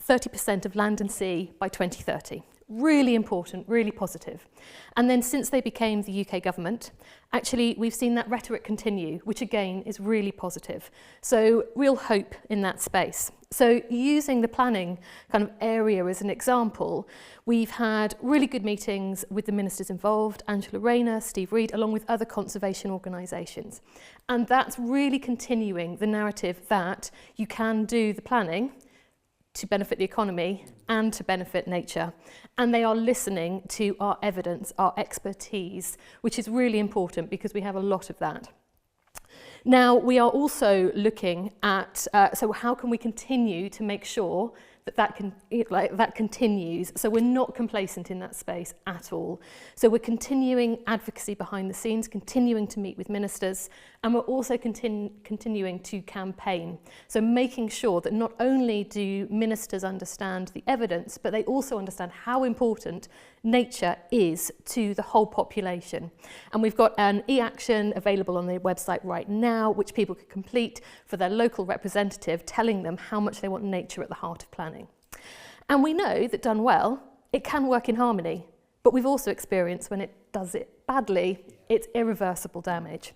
30% of land and sea by 2030. Really important, really positive. And then since they became the UK government, actually we've seen that rhetoric continue, which again is really positive. So real hope in that space. So using the planning kind of area as an example, we've had really good meetings with the ministers involved, Angela Rayner, Steve Reed, along with other conservation organisations. And that's really continuing the narrative that you can do the planning to benefit the economy and to benefit nature. And they are listening to our evidence, our expertise, which is really important because we have a lot of that. Now, we are also looking at, so how can we continue to make sure that continues. So we're not complacent in that space at all. So we're continuing advocacy behind the scenes, continuing to meet with ministers, and we're also continuing to campaign. So making sure that not only do ministers understand the evidence, but they also understand how important nature is to the whole population. And we've got an e-action available on the website right now, which people can complete for their local representative, telling them how much they want nature at the heart of planning. And we know that done well, it can work in harmony, but we've also experienced when it does it badly, it's irreversible damage.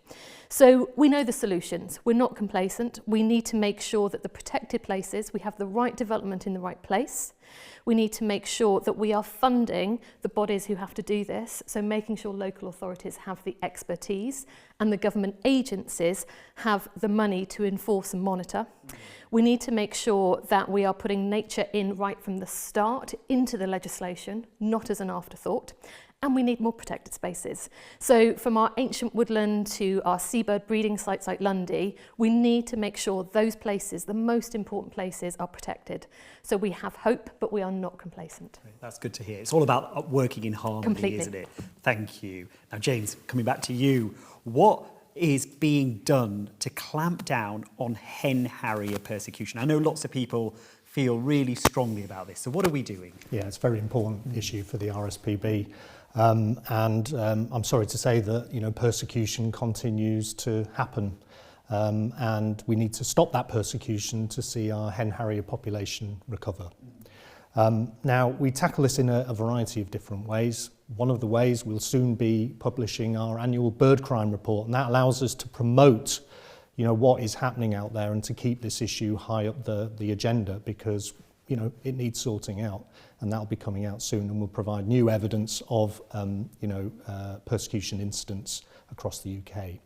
So we know the solutions. We're not complacent. We need to make sure that the protected places, we have the right development in the right place. We need to make sure that we are funding the bodies who have to do this, so making sure local authorities have the expertise and the government agencies have the money to enforce and monitor. We need to make sure that we are putting nature in right from the start into the legislation, not as an afterthought. And we need more protected spaces. So from our ancient woodland to our seabird breeding sites like Lundy, we need to make sure those places, the most important places, are protected. So we have hope, but we are not complacent. That's good to hear. It's all about working in harmony, Completely. isn't it? Thank you. Now, James, coming back to you, what is being done to clamp down on hen harrier persecution? I know lots of people feel really strongly about this. So what are we doing? Yeah, it's a very important issue for the RSPB. I'm sorry to say that persecution continues to happen, and we need to stop that persecution to see our hen harrier population recover. Now, we tackle this in a variety of different ways. One of the ways, we'll soon be publishing our annual bird crime report, and that allows us to promote what is happening out there and to keep this issue high up the agenda, because it needs sorting out, and that'll be coming out soon, and we'll provide new evidence of persecution incidents across the UK.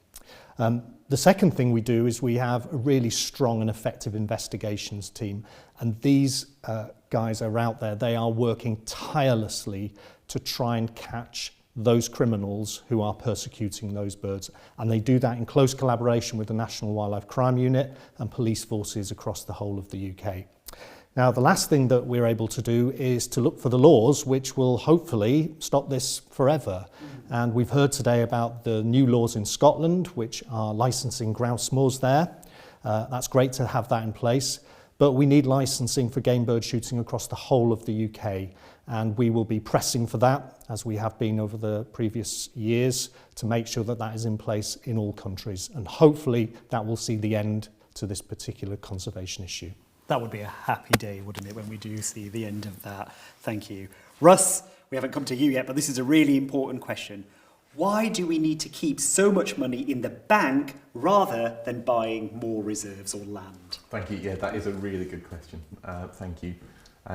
The second thing we do is we have a really strong and effective investigations team, and these guys are out there. They are working tirelessly to try and catch those criminals who are persecuting those birds, and they do that in close collaboration with the National Wildlife Crime Unit and police forces across the whole of the UK. Now, the last thing that we're able to do is to look for the laws which will hopefully stop this forever. And we've heard today about the new laws in Scotland, which are licensing grouse moors there. That's great to have that in place, but we need licensing for game bird shooting across the whole of the UK. And we will be pressing for that, as we have been over the previous years, to make sure that that is in place in all countries. And hopefully that will see the end to this particular conservation issue. That would be a happy day, wouldn't it, when we do see the end of that? Thank you. Russ, we haven't come to you yet, but this is a really important question. Why do we need to keep so much money in the bank rather than buying more reserves or land? Thank you. Yeah, that is a really good question. Thank you.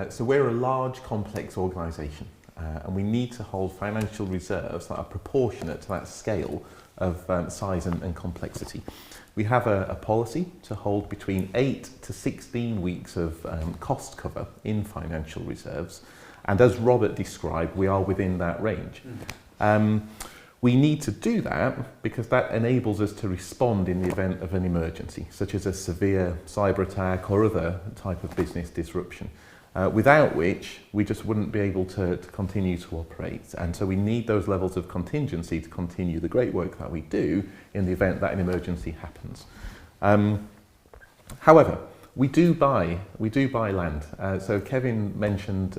So we're a large, complex organisation, and we need to hold financial reserves that are proportionate to that scale of size and complexity. We have a policy to hold between 8 to 16 weeks of cost cover in financial reserves, and as Robert described, we are within that range. We need to do that because that enables us to respond in the event of an emergency, such as a severe cyber attack or other type of business disruption, without which we just wouldn't be able to continue to operate. And so we need those levels of contingency to continue the great work that we do in the event that an emergency happens. However, we do buy land. So Kevin mentioned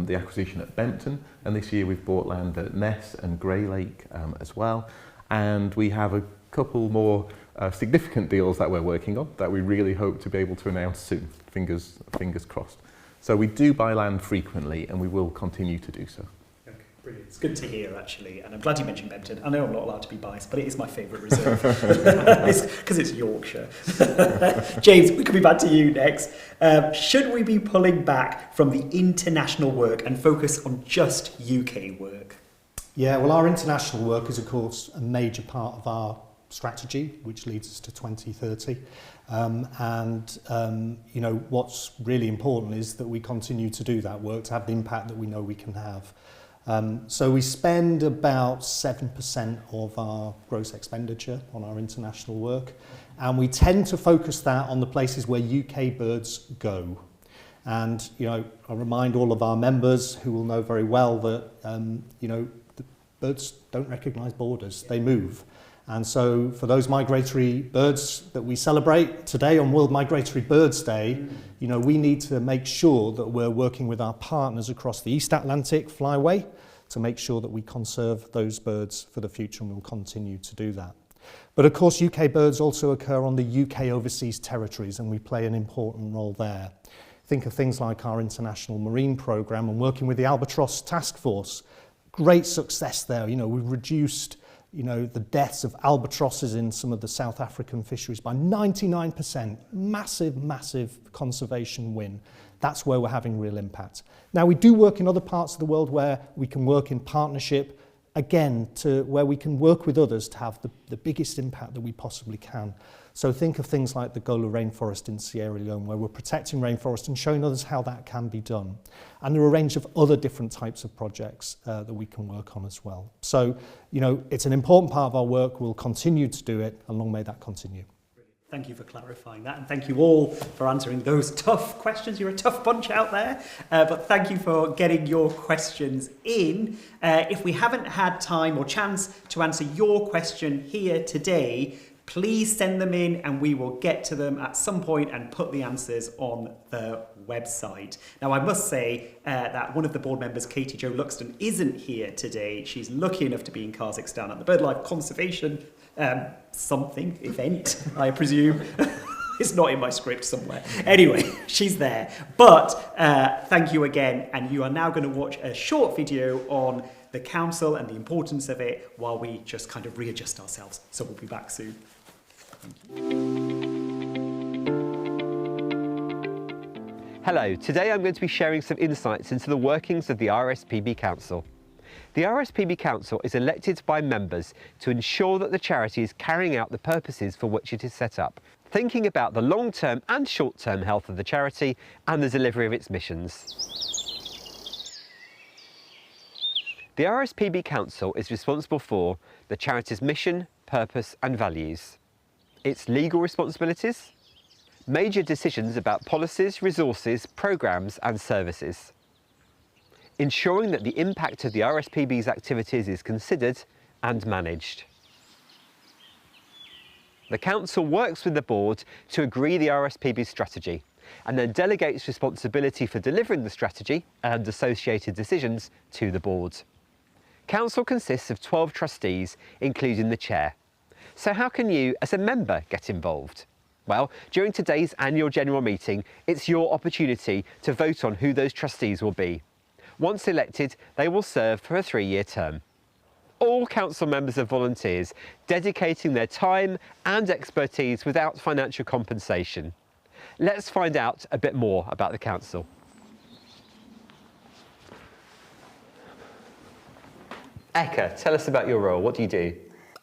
the acquisition at Bempton, and this year we've bought land at Ness and Grey Lake as well. And we have a couple more significant deals that we're working on that we really hope to be able to announce soon. Fingers crossed. So we do buy land frequently and we will continue to do so. Okay, brilliant. It's good to hear, actually, and I'm glad you mentioned Bedford. I know I'm not allowed to be biased, but it is my favourite reserve because it's Yorkshire. James, we could be back to you next. Should we be pulling back from the international work and focus on just UK work? Yeah, well, our international work is, of course, a major part of our strategy, which leads us to 2030. You know, what's really important is that we continue to do that work to have the impact that we know we can have. So we spend about 7% of our gross expenditure on our international work, and we tend to focus that on the places where UK birds go. And, you know, I remind all of our members who will know very well that, you know, the birds don't recognise borders, they move. And so for those migratory birds that we celebrate today on World Migratory Birds Day, you know, we need to make sure that we're working with our partners across the East Atlantic Flyway to make sure that we conserve those birds for the future, and we'll continue to do that. But of course, UK birds also occur on the UK overseas territories, and we play an important role there. Think of things like our International Marine Programme and working with the Albatross Task Force. Great success there. You know, we've reduced, you know, the deaths of albatrosses in some of the South African fisheries by 99%. Massive, massive conservation win. That's where we're having real impact. Now, we do work in other parts of the world where we can work in partnership, again, to where we can work with others to have the biggest impact that we possibly can. So think of things like the Gola rainforest in Sierra Leone, where we're protecting rainforest and showing others how that can be done. And there are a range of other different types of projects that we can work on as well. So, you know, it's an important part of our work. We'll continue to do it, and long may that continue. Thank you for clarifying that, and thank you all for answering those tough questions. You're a tough bunch out there, but thank you for getting your questions in. If we haven't had time or chance to answer your question here today, please send them in and we will get to them at some point and put the answers on the website. Now, I must say that one of the board members, Katie Jo Luxton, isn't here today. She's lucky enough to be in Kazakhstan at the BirdLife Conservation something event, I presume. It's not in my script somewhere. Anyway, she's there. But thank you again. And you are now going to watch a short video on the council and the importance of it while we just kind of readjust ourselves. So we'll be back soon. Hello, today I'm going to be sharing some insights into the workings of the RSPB Council. The RSPB Council is elected by members to ensure that the charity is carrying out the purposes for which it is set up, thinking about the long-term and short-term health of the charity and the delivery of its missions. The RSPB Council is responsible for the charity's mission, purpose and values, its legal responsibilities, major decisions about policies, resources, programmes and services, ensuring that the impact of the RSPB's activities is considered and managed. The Council works with the Board to agree the RSPB's strategy and then delegates responsibility for delivering the strategy and associated decisions to the Board. Council consists of 12 trustees, including the Chair. So how can you, as a member, get involved? Well, during today's annual general meeting, it's your opportunity to vote on who those trustees will be. Once elected, they will serve for a 3-year term. All council members are volunteers, dedicating their time and expertise without financial compensation. Let's find out a bit more about the council. Eka, tell us about your role. What do you do?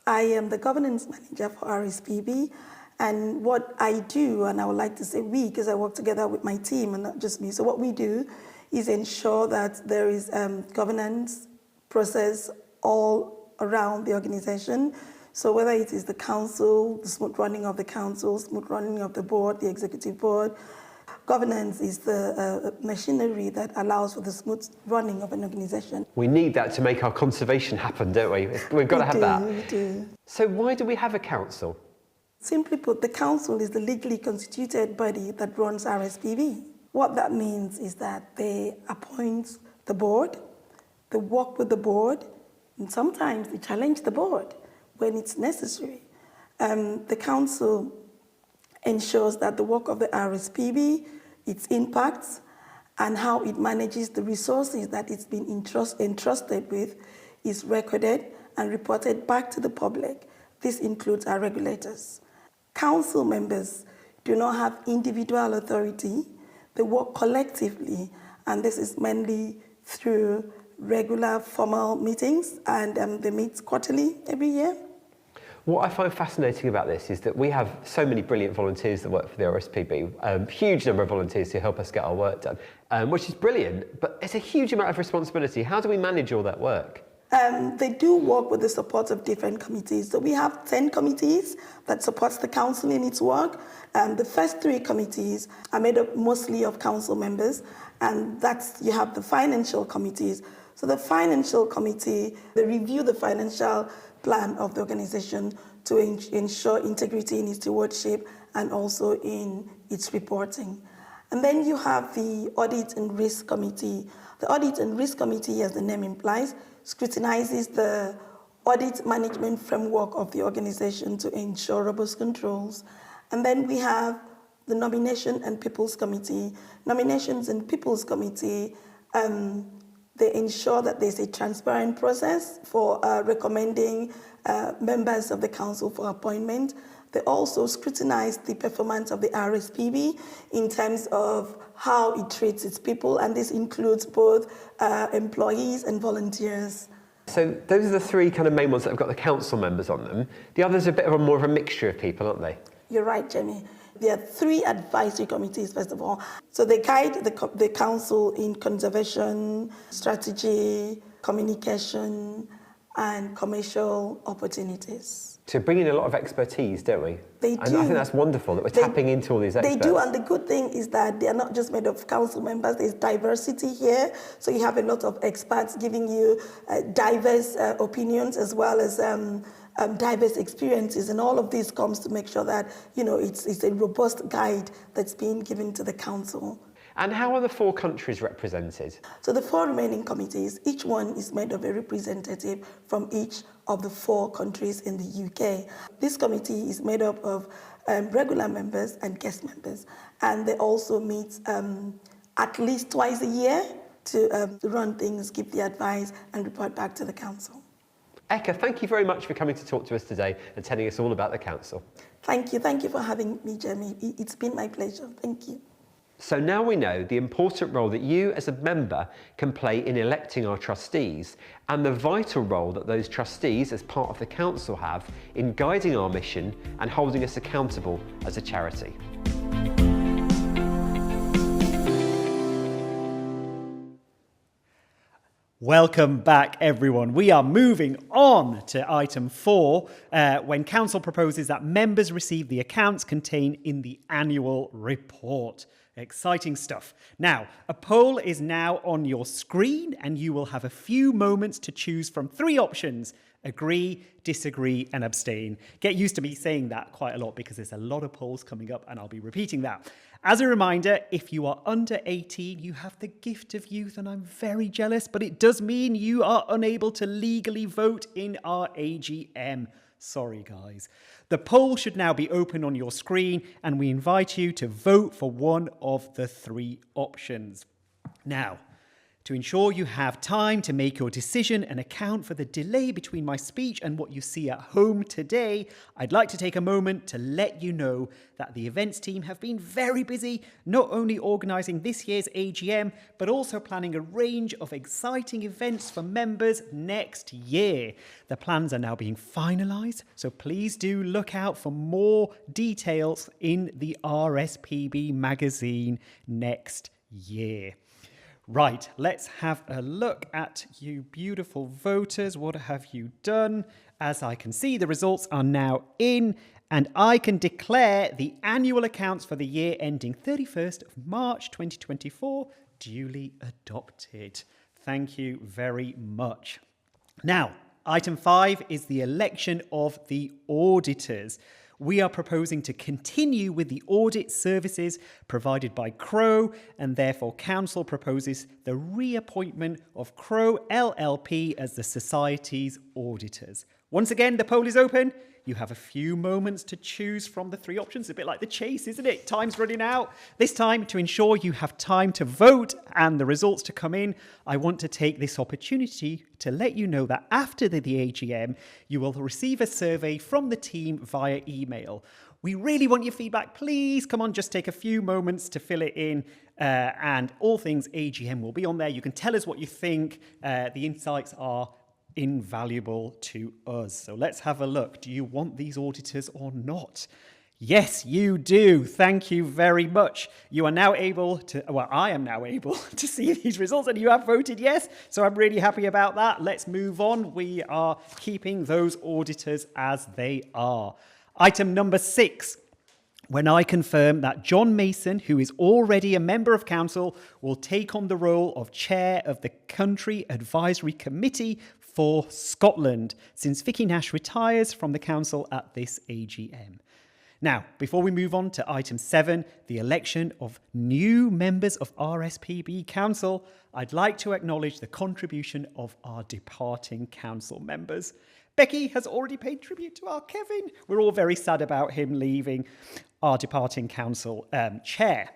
I am the governance manager for RSPB, and what I do, and I would like to say we, because I work together with my team and not just me. So what we do is ensure that there is governance process all around the organization. So whether it is the council, the smooth running of the council, smooth running of the board, the executive board, governance is the machinery that allows for the smooth running of an organization. We need that to make our conservation happen, don't we? We've got to have that. We do. So why do we have a council? Simply put, the council is the legally constituted body that runs RSPB. What that means is that they appoint the board, they work with the board, and sometimes they challenge the board when it's necessary. The council ensures that the work of the RSPB, its impacts, and how it manages the resources that it's been entrusted with is recorded and reported back to the public. This includes our regulators. Council members do not have individual authority. They work collectively, and this is mainly through regular formal meetings, and they meet quarterly every year. What I find fascinating about this is that we have so many brilliant volunteers that work for the RSPB, huge number of volunteers who help us get our work done, which is brilliant, but it's a huge amount of responsibility. How do we manage all that work? They do work with the support of different committees. So we have 10 committees that supports the council in its work. The first 3 committees are made up mostly of council members, and you have the financial committees. So the financial committee, they review the financial plan of the organization to ensure integrity in its stewardship and also in its reporting. And then you have the Audit and Risk Committee. The Audit and Risk Committee, as the name implies, scrutinizes the audit management framework of the organization to ensure robust controls. And then we have the Nomination and People's Committee. Nominations and People's Committee, they ensure that there's a transparent process for recommending members of the council for appointment. They also scrutinize the performance of the RSPB in terms of how it treats its people, and this includes both employees and volunteers. So those are the 3 kind of main ones that have got the council members on them. The others are a bit more of a mixture of people, aren't they? You're right, Jamie. There are 3 advisory committees, first of all. So they guide the council in conservation, strategy, communication, and commercial opportunities. So bring in a lot of expertise, don't we? They do. And I think that's wonderful that we're tapping into all these experts. They do, and the good thing is that they're not just made of council members, there's diversity here. So you have a lot of experts giving you diverse opinions as well as diverse experiences, and all of this comes to make sure that it's a robust guide that's being given to the council. And how are the 4 countries represented? So the 4 remaining committees, each one is made of a representative from each of the 4 countries in the UK. This committee is made up of regular members and guest members, and they also meet at least twice a year to run things, give the advice, and report back to the council. Eka, thank you very much for coming to talk to us today and telling us all about the council. Thank you for having me, Jamie. It's been my pleasure. Thank you. So now we know the important role that you as a member can play in electing our trustees, and the vital role that those trustees as part of the council have in guiding our mission and holding us accountable as a charity. Welcome back, everyone. We are moving on to item 4, when Council proposes that members receive the accounts contained in the annual report. Exciting stuff. Now, a poll is now on your screen, and you will have a few moments to choose from 3 options: agree, disagree, and abstain. Get used to me saying that quite a lot because there's a lot of polls coming up, and I'll be repeating that. As a reminder, if you are under 18, you have the gift of youth, and I'm very jealous, but it does mean you are unable to legally vote in our AGM. Sorry, guys. The poll should now be open on your screen, and we invite you to vote for one of the 3 options. Now, to ensure you have time to make your decision and account for the delay between my speech and what you see at home today, I'd like to take a moment to let you know that the events team have been very busy, not only organising this year's AGM, but also planning a range of exciting events for members next year. The plans are now being finalised, so please do look out for more details in the RSPB magazine next year. Right, let's have a look at you beautiful voters. What have you done? As I can see, the results are now in, and I can declare the annual accounts for the year ending 31st of March 2024 duly adopted. Thank you very much. Now, item 5 is the election of the auditors. We are proposing to continue with the audit services provided by Crowe, and therefore Council proposes the reappointment of Crowe LLP as the Society's auditors. Once again, the poll is open. You have a few moments to choose from the three options. A bit like the chase, isn't it? Time's running out. This time, to ensure you have time to vote and the results to come in, I want to take this opportunity to let you know that after the AGM, you will receive a survey from the team via email. We really want your feedback. Please, come on, just take a few moments to fill it in. And all things AGM will be on there. You can tell us what you think. The insights are invaluable to us. So let's have a look. Do you want these auditors or not? Yes, you do. Thank you very much. You are now able to, well, I am now able to see these results, and you have voted yes. So I'm really happy about that. Let's move on. We are keeping those auditors as they are. Item number 6. When I confirm that John Mason, who is already a member of council, will take on the role of chair of the Country Advisory Committee for Scotland, since Vicky Nash retires from the council at this AGM. Now, before we move on to item 7, the election of new members of RSPB Council, I'd like to acknowledge the contribution of our departing council members. Becky has already paid tribute to our Kevin. We're all very sad about him leaving our departing council chair.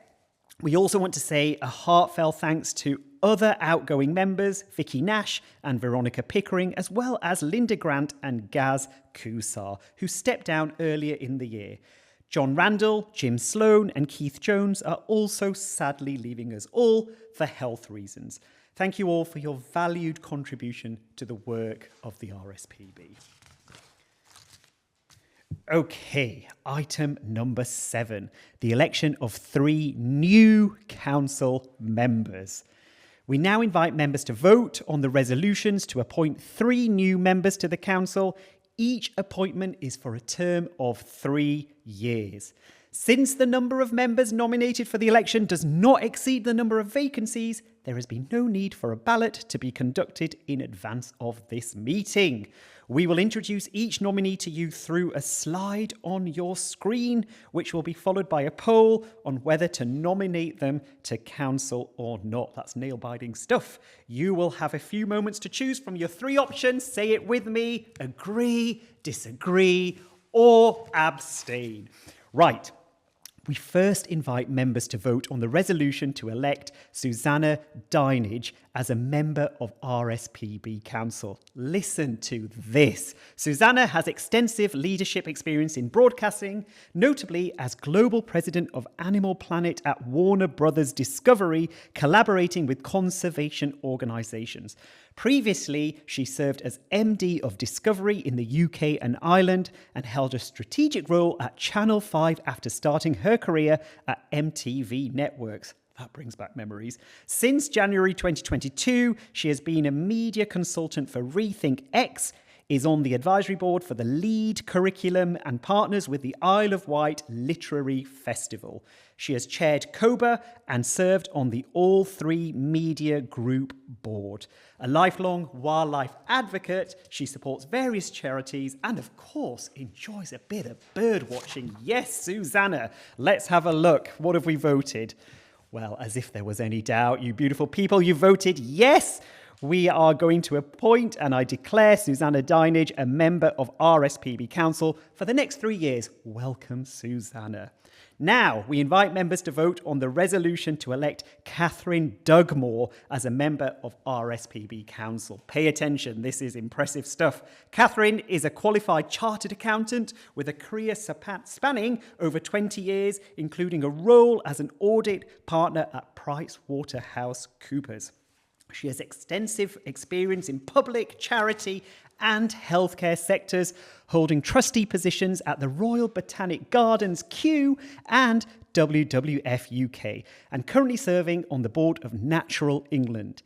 We also want to say a heartfelt thanks to other outgoing members, Vicky Nash and Veronica Pickering, as well as Linda Grant and Gaz Kusar, who stepped down earlier in the year. John Randall, Jim Sloan and Keith Jones are also sadly leaving us all for health reasons. Thank you all for your valued contribution to the work of the RSPB. Okay, item number 7, the election of 3 new council members. We now invite members to vote on the resolutions to appoint 3 new members to the council. Each appointment is for a term of 3 years. Since the number of members nominated for the election does not exceed the number of vacancies, there has been no need for a ballot to be conducted in advance of this meeting. We will introduce each nominee to you through a slide on your screen, which will be followed by a poll on whether to nominate them to council or not. That's nail-biting stuff. You will have a few moments to choose from your 3 options. Say it with me: agree, disagree, or abstain. Right. We first invite members to vote on the resolution to elect Susanna Dinage as a member of RSPB Council. Listen to this. Susanna has extensive leadership experience in broadcasting, notably as Global President of Animal Planet at Warner Brothers Discovery, collaborating with conservation organisations. Previously, she served as MD of Discovery in the UK and Ireland and held a strategic role at Channel 5 after starting her career at MTV Networks. That brings back memories. Since January 2022, she has been a media consultant for Rethink X, is on the advisory board for the Lead Curriculum and partners with the Isle of Wight Literary Festival. She has chaired COBA and served on the All 3 Media Group board. A lifelong wildlife advocate, she supports various charities and, of course, enjoys a bit of bird watching. Yes, Susanna, let's have a look. What have we voted? Well, as if there was any doubt, you beautiful people, you voted yes. We are going to appoint, and I declare Susanna Dinage a member of RSPB Council for the next 3 years. Welcome, Susanna. Now, we invite members to vote on the resolution to elect Catherine Dugmore as a member of RSPB Council. Pay attention, this is impressive stuff. Catherine is a qualified chartered accountant with a career spanning over 20 years, including a role as an audit partner at PricewaterhouseCoopers. She has extensive experience in public, charity and healthcare sectors, holding trustee positions at the Royal Botanic Gardens, Kew, and WWF UK, and currently serving on the board of Natural England.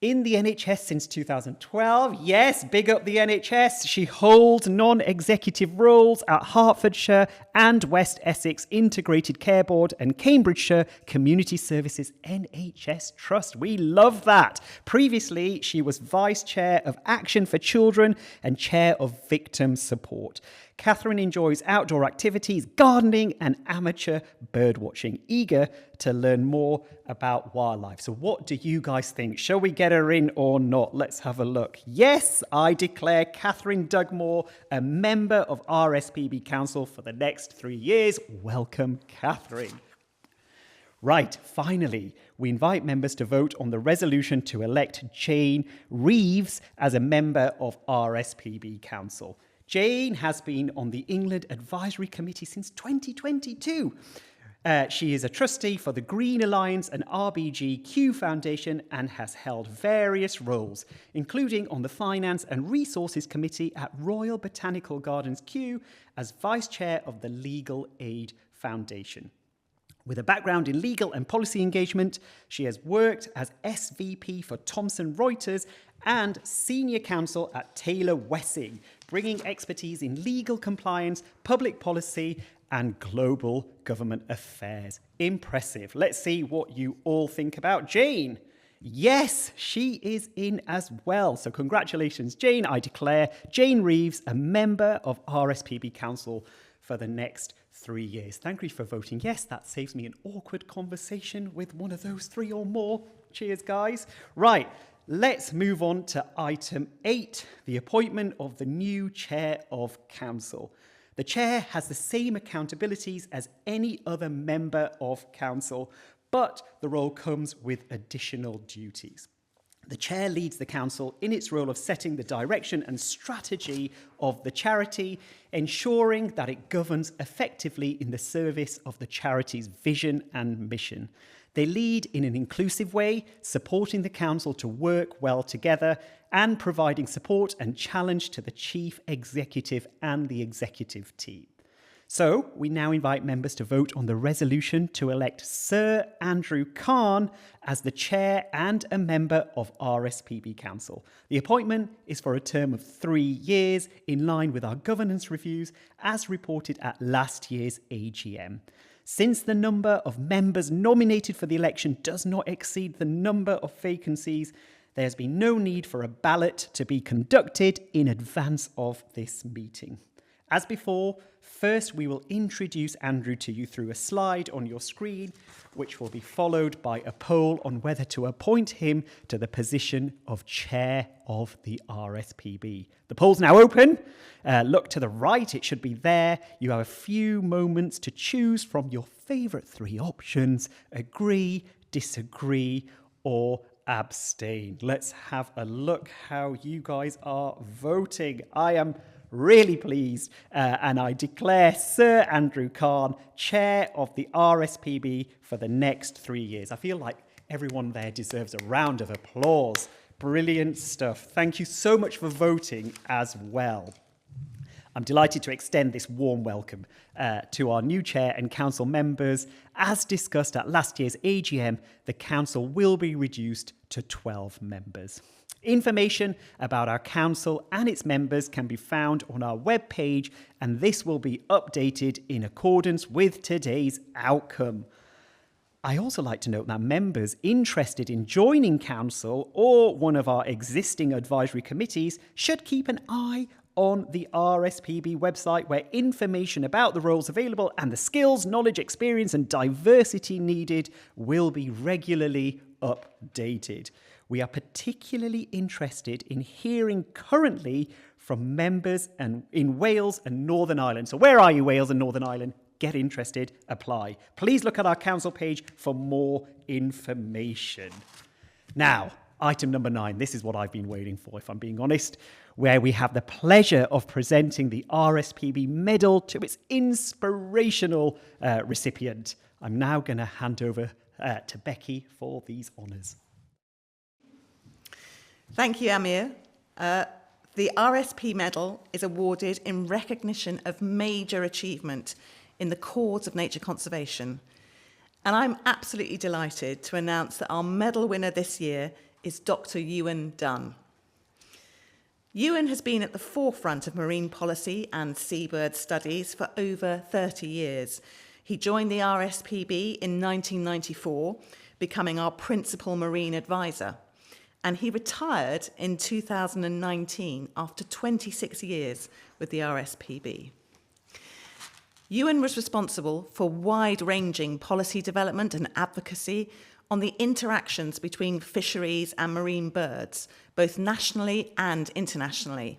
In the NHS since 2012, yes, big up the NHS. She holds non-executive roles at Hertfordshire and West Essex Integrated Care Board and Cambridgeshire Community Services NHS Trust. We love that. Previously, she was Vice Chair of Action for Children and Chair of Victim Support. Catherine enjoys outdoor activities, gardening and amateur birdwatching, eager to learn more about wildlife. So what do you guys think? Shall we get her in or not? Let's have a look. Yes, I declare Catherine Dugmore a member of RSPB Council for the next 3 years. Welcome, Catherine. Right, finally, we invite members to vote on the resolution to elect Jane Reeves as a member of RSPB Council. Jane has been on the England Advisory Committee since 2022. She is a trustee for the Green Alliance and RBG Kew Foundation and has held various roles, including on the Finance and Resources Committee at Royal Botanical Gardens Kew as Vice Chair of the Legal Aid Foundation. With a background in legal and policy engagement, she has worked as SVP for Thomson Reuters and Senior Counsel at Taylor Wessing, bringing expertise in legal compliance, public policy, and global government affairs. Impressive. Let's see what you all think about Jane. Yes, she is in as well. So congratulations, Jane. I declare Jane Reeves a member of RSPB Council for the next 3 years. Thank you for voting yes. That saves me an awkward conversation with one of those 3 or more. Cheers, guys. Right, let's move on to item 8, the appointment of the new chair of council. The chair has the same accountabilities as any other member of council, but the role comes with additional duties. The chair leads the council in its role of setting the direction and strategy of the charity, ensuring that it governs effectively in the service of the charity's vision and mission. They lead in an inclusive way, supporting the council to work well together and providing support and challenge to the chief executive and the executive team. So we now invite members to vote on the resolution to elect Sir Andrew Khan as the chair and a member of RSPB Council. The appointment is for a term of 3 years in line with our governance reviews as reported at last year's AGM. Since the number of members nominated for the election does not exceed the number of vacancies, there has been no need for a ballot to be conducted in advance of this meeting. As before, first we will introduce Andrew to you through a slide on your screen, which will be followed by a poll on whether to appoint him to the position of chair of the RSPB. The poll's now open. Look to the right, it should be there. You have a few moments to choose from your favourite 3 options: agree, disagree, or abstain. Let's have a look how you guys are voting. I am really pleased, and I declare Sir Andrew Khan chair of the RSPB for the next 3 years. I feel like everyone there deserves a round of applause. Brilliant stuff. Thank you so much for voting as well. I'm delighted to extend this warm welcome to our new chair and council members. As discussed at last year's AGM, the council will be reduced to 12 members. Information about our council and its members can be found on our webpage, and this will be updated in accordance with today's outcome. I also like to note that members interested in joining council or one of our existing advisory committees should keep an eye on the RSPB website, where information about the roles available and the skills, knowledge, experience and diversity needed will be regularly updated. We are particularly interested in hearing currently from members in Wales and Northern Ireland. So where are you, Wales and Northern Ireland? Get interested, apply. Please look at our council page for more information. Now, item number 9. This is what I've been waiting for, if I'm being honest, where we have the pleasure of presenting the RSPB medal to its inspirational recipient. I'm now going to hand over to Becky for these honours. Thank you, Amir. The RSP medal is awarded in recognition of major achievement in the cause of nature conservation. And I'm absolutely delighted to announce that our medal winner this year is Dr. Ewan Dunn. Ewan has been at the forefront of marine policy and seabird studies for over 30 years. He joined the RSPB in 1994, becoming our principal marine advisor. And he retired in 2019 after 26 years with the RSPB. Ewan was responsible for wide-ranging policy development and advocacy on the interactions between fisheries and marine birds, both nationally and internationally.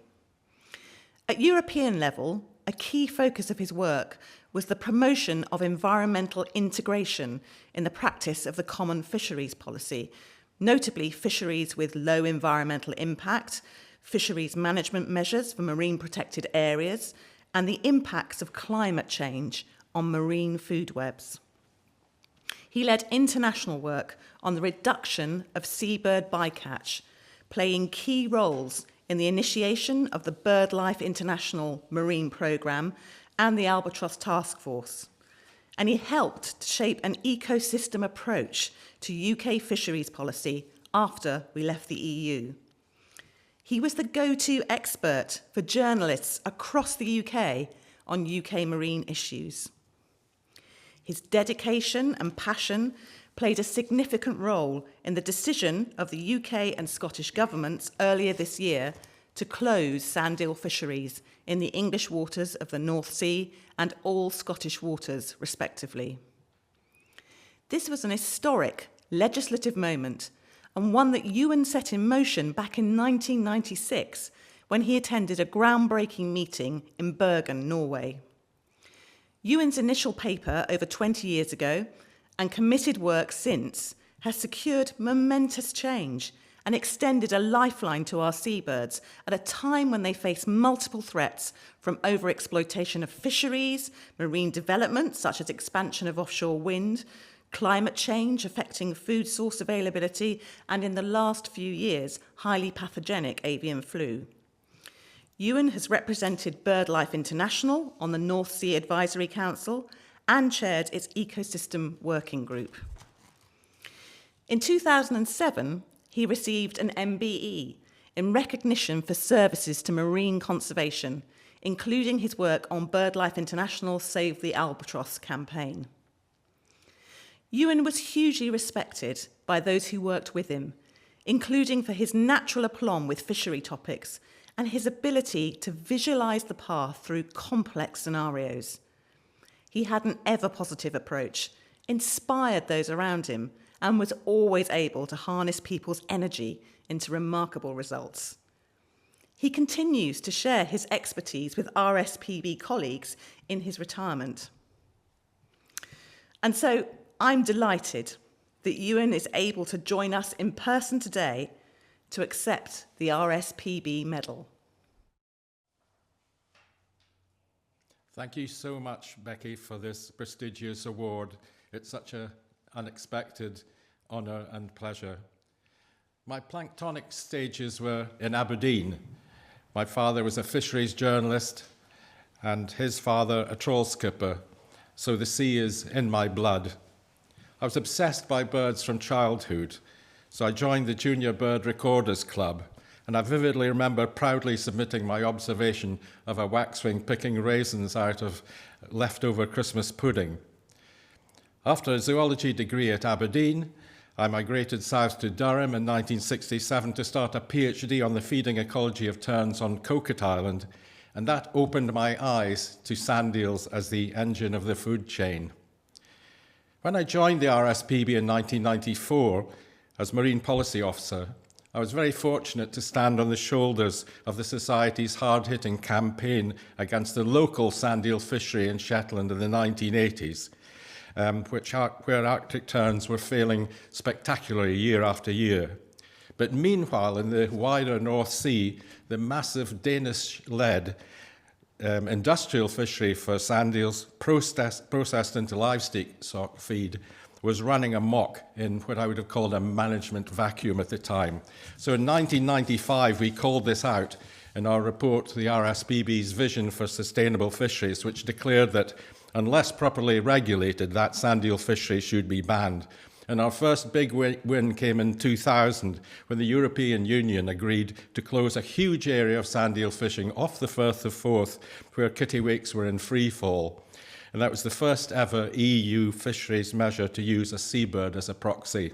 At European level, a key focus of his work was the promotion of environmental integration in the practice of the common fisheries policy, notably fisheries with low environmental impact, fisheries management measures for marine protected areas, and the impacts of climate change on marine food webs. He led international work on the reduction of seabird bycatch, playing key roles in the initiation of the BirdLife International Marine Programme and the Albatross Task Force. And he helped to shape an ecosystem approach to UK fisheries policy after we left the EU. He was the go-to expert for journalists across the UK on UK marine issues. His dedication and passion played a significant role in the decision of the UK and Scottish governments earlier this year to close sand eel fisheries in the English waters of the North Sea and all Scottish waters, respectively. This was an historic legislative moment and one that Ewan set in motion back in 1996 when he attended a groundbreaking meeting in Bergen, Norway. Ewan's initial paper over 20 years ago and committed work since has secured momentous change and extended a lifeline to our seabirds at a time when they face multiple threats from overexploitation of fisheries, marine development such as expansion of offshore wind, climate change affecting food source availability, and in the last few years, highly pathogenic avian flu. Ewan has represented BirdLife International on the North Sea Advisory Council and chaired its Ecosystem Working Group. In 2007, he received an MBE in recognition for services to marine conservation, including his work on BirdLife International's Save the Albatross campaign. Ewan was hugely respected by those who worked with him, including for his natural aplomb with fishery topics and his ability to visualise the path through complex scenarios. He had an ever-positive approach, inspired those around him, and was always able to harness people's energy into remarkable results. He continues to share his expertise with RSPB colleagues in his retirement. And so I'm delighted that Ewan is able to join us in person today to accept the RSPB medal. Thank you so much, Becky, for this prestigious award. It's such an unexpected honour and pleasure. My planktonic stages were in Aberdeen. My father was a fisheries journalist and his father a trawl skipper, so the sea is in my blood. I was obsessed by birds from childhood, so I joined the Junior Bird Recorders Club, and I vividly remember proudly submitting my observation of a waxwing picking raisins out of leftover Christmas pudding. After a zoology degree at Aberdeen, I migrated south to Durham in 1967 to start a PhD on the feeding ecology of terns on Coquet Island, and that opened my eyes to sand eels as the engine of the food chain. When I joined the RSPB in 1994 as Marine Policy Officer, I was very fortunate to stand on the shoulders of the Society's hard-hitting campaign against the local sand eel fishery in Shetland in the 1980s, where Arctic terns were failing spectacularly year after year. But meanwhile, in the wider North Sea, the massive Danish-led industrial fishery for sand eels processed into livestock feed was running amok in what I would have called a management vacuum at the time. So in 1995, we called this out in our report, the RSPB's Vision for Sustainable Fisheries, which declared that unless properly regulated, that sand eel fishery should be banned. And our first big win came in 2000, when the European Union agreed to close a huge area of sand eel fishing off the Firth of Forth, where kittiwakes were in free fall. And that was the first ever EU fisheries measure to use a seabird as a proxy.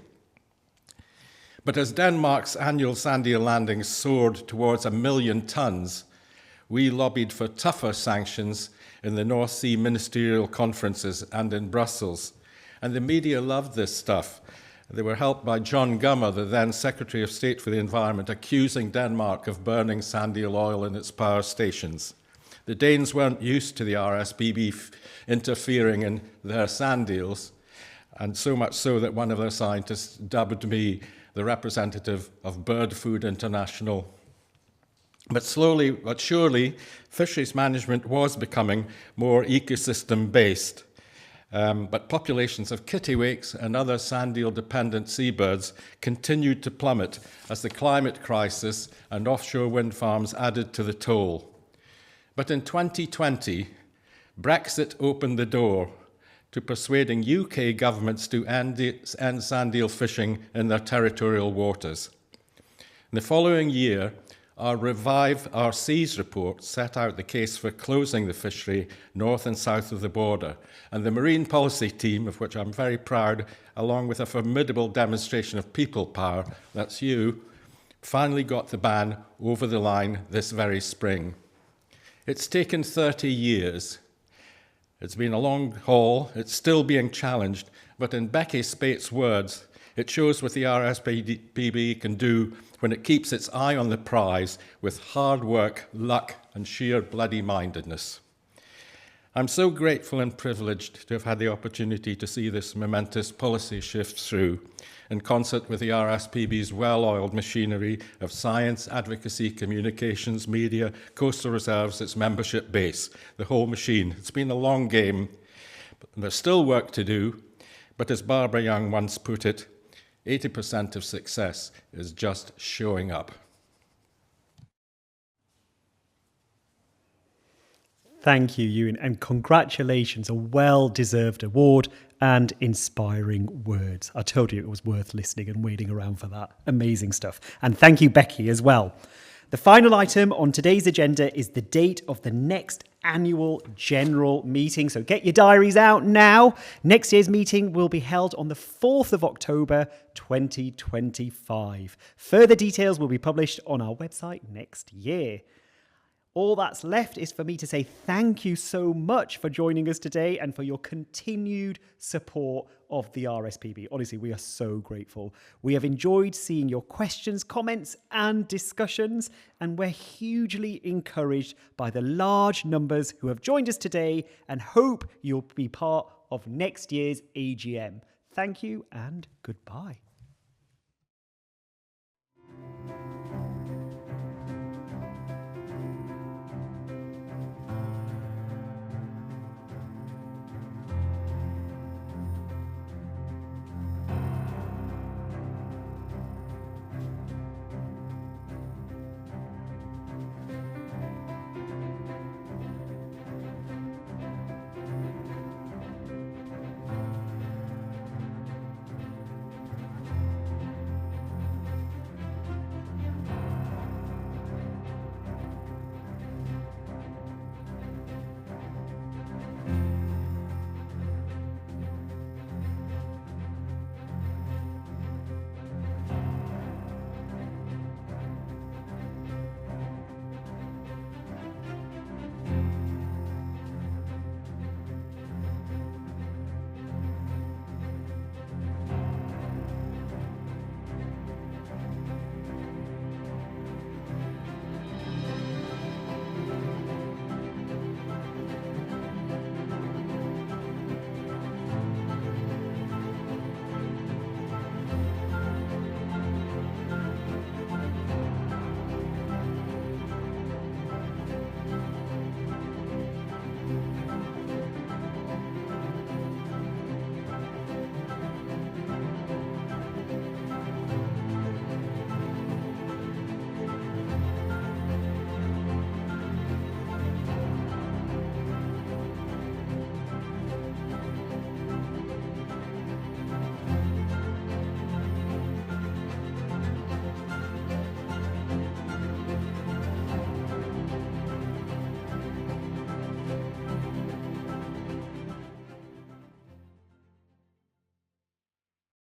But as Denmark's annual sand eel landings soared towards 1 million tonnes, we lobbied for tougher sanctions in the North Sea ministerial conferences and in Brussels. And the media loved this stuff. They were helped by John Gummer, the then Secretary of State for the Environment, accusing Denmark of burning sand eel oil in its power stations. The Danes weren't used to the RSPB interfering in their sand eels, and so much so that one of their scientists dubbed me the representative of Bird Food International. But slowly but surely, fisheries management was becoming more ecosystem-based. But populations of kittiwakes and other sand eel-dependent seabirds continued to plummet as the climate crisis and offshore wind farms added to the toll. But in 2020, Brexit opened the door to persuading UK governments to end sand eel fishing in their territorial waters. In the following year, our Revive Our Seas report set out the case for closing the fishery north and south of the border, and the Marine Policy Team, of which I'm very proud, along with a formidable demonstration of people power, that's you, finally got the ban over the line this very spring. It's taken 30 years. It's been a long haul, it's still being challenged, but in Becky Spate's words, it shows what the RSPB can do when it keeps its eye on the prize with hard work, luck, and sheer bloody-mindedness. I'm so grateful and privileged to have had the opportunity to see this momentous policy shift through, in concert with the RSPB's well-oiled machinery of science, advocacy, communications, media, coastal reserves, its membership base, the whole machine. It's been a long game, and there's still work to do, but as Barbara Young once put it, 80% of success is just showing up. Thank you, Ewan, and congratulations. A well-deserved award and inspiring words. I told you it was worth listening and waiting around for that. Amazing stuff. And thank you, Becky, as well. The final item on today's agenda is the date of the next annual general meeting. So get your diaries out now. Next year's meeting will be held on the 4th of October, 2025. Further details will be published on our website next year. All that's left is for me to say thank you so much for joining us today and for your continued support of the RSPB. Honestly, we are so grateful. We have enjoyed seeing your questions, comments, and discussions, and we're hugely encouraged by the large numbers who have joined us today and hope you'll be part of next year's AGM. Thank you and goodbye.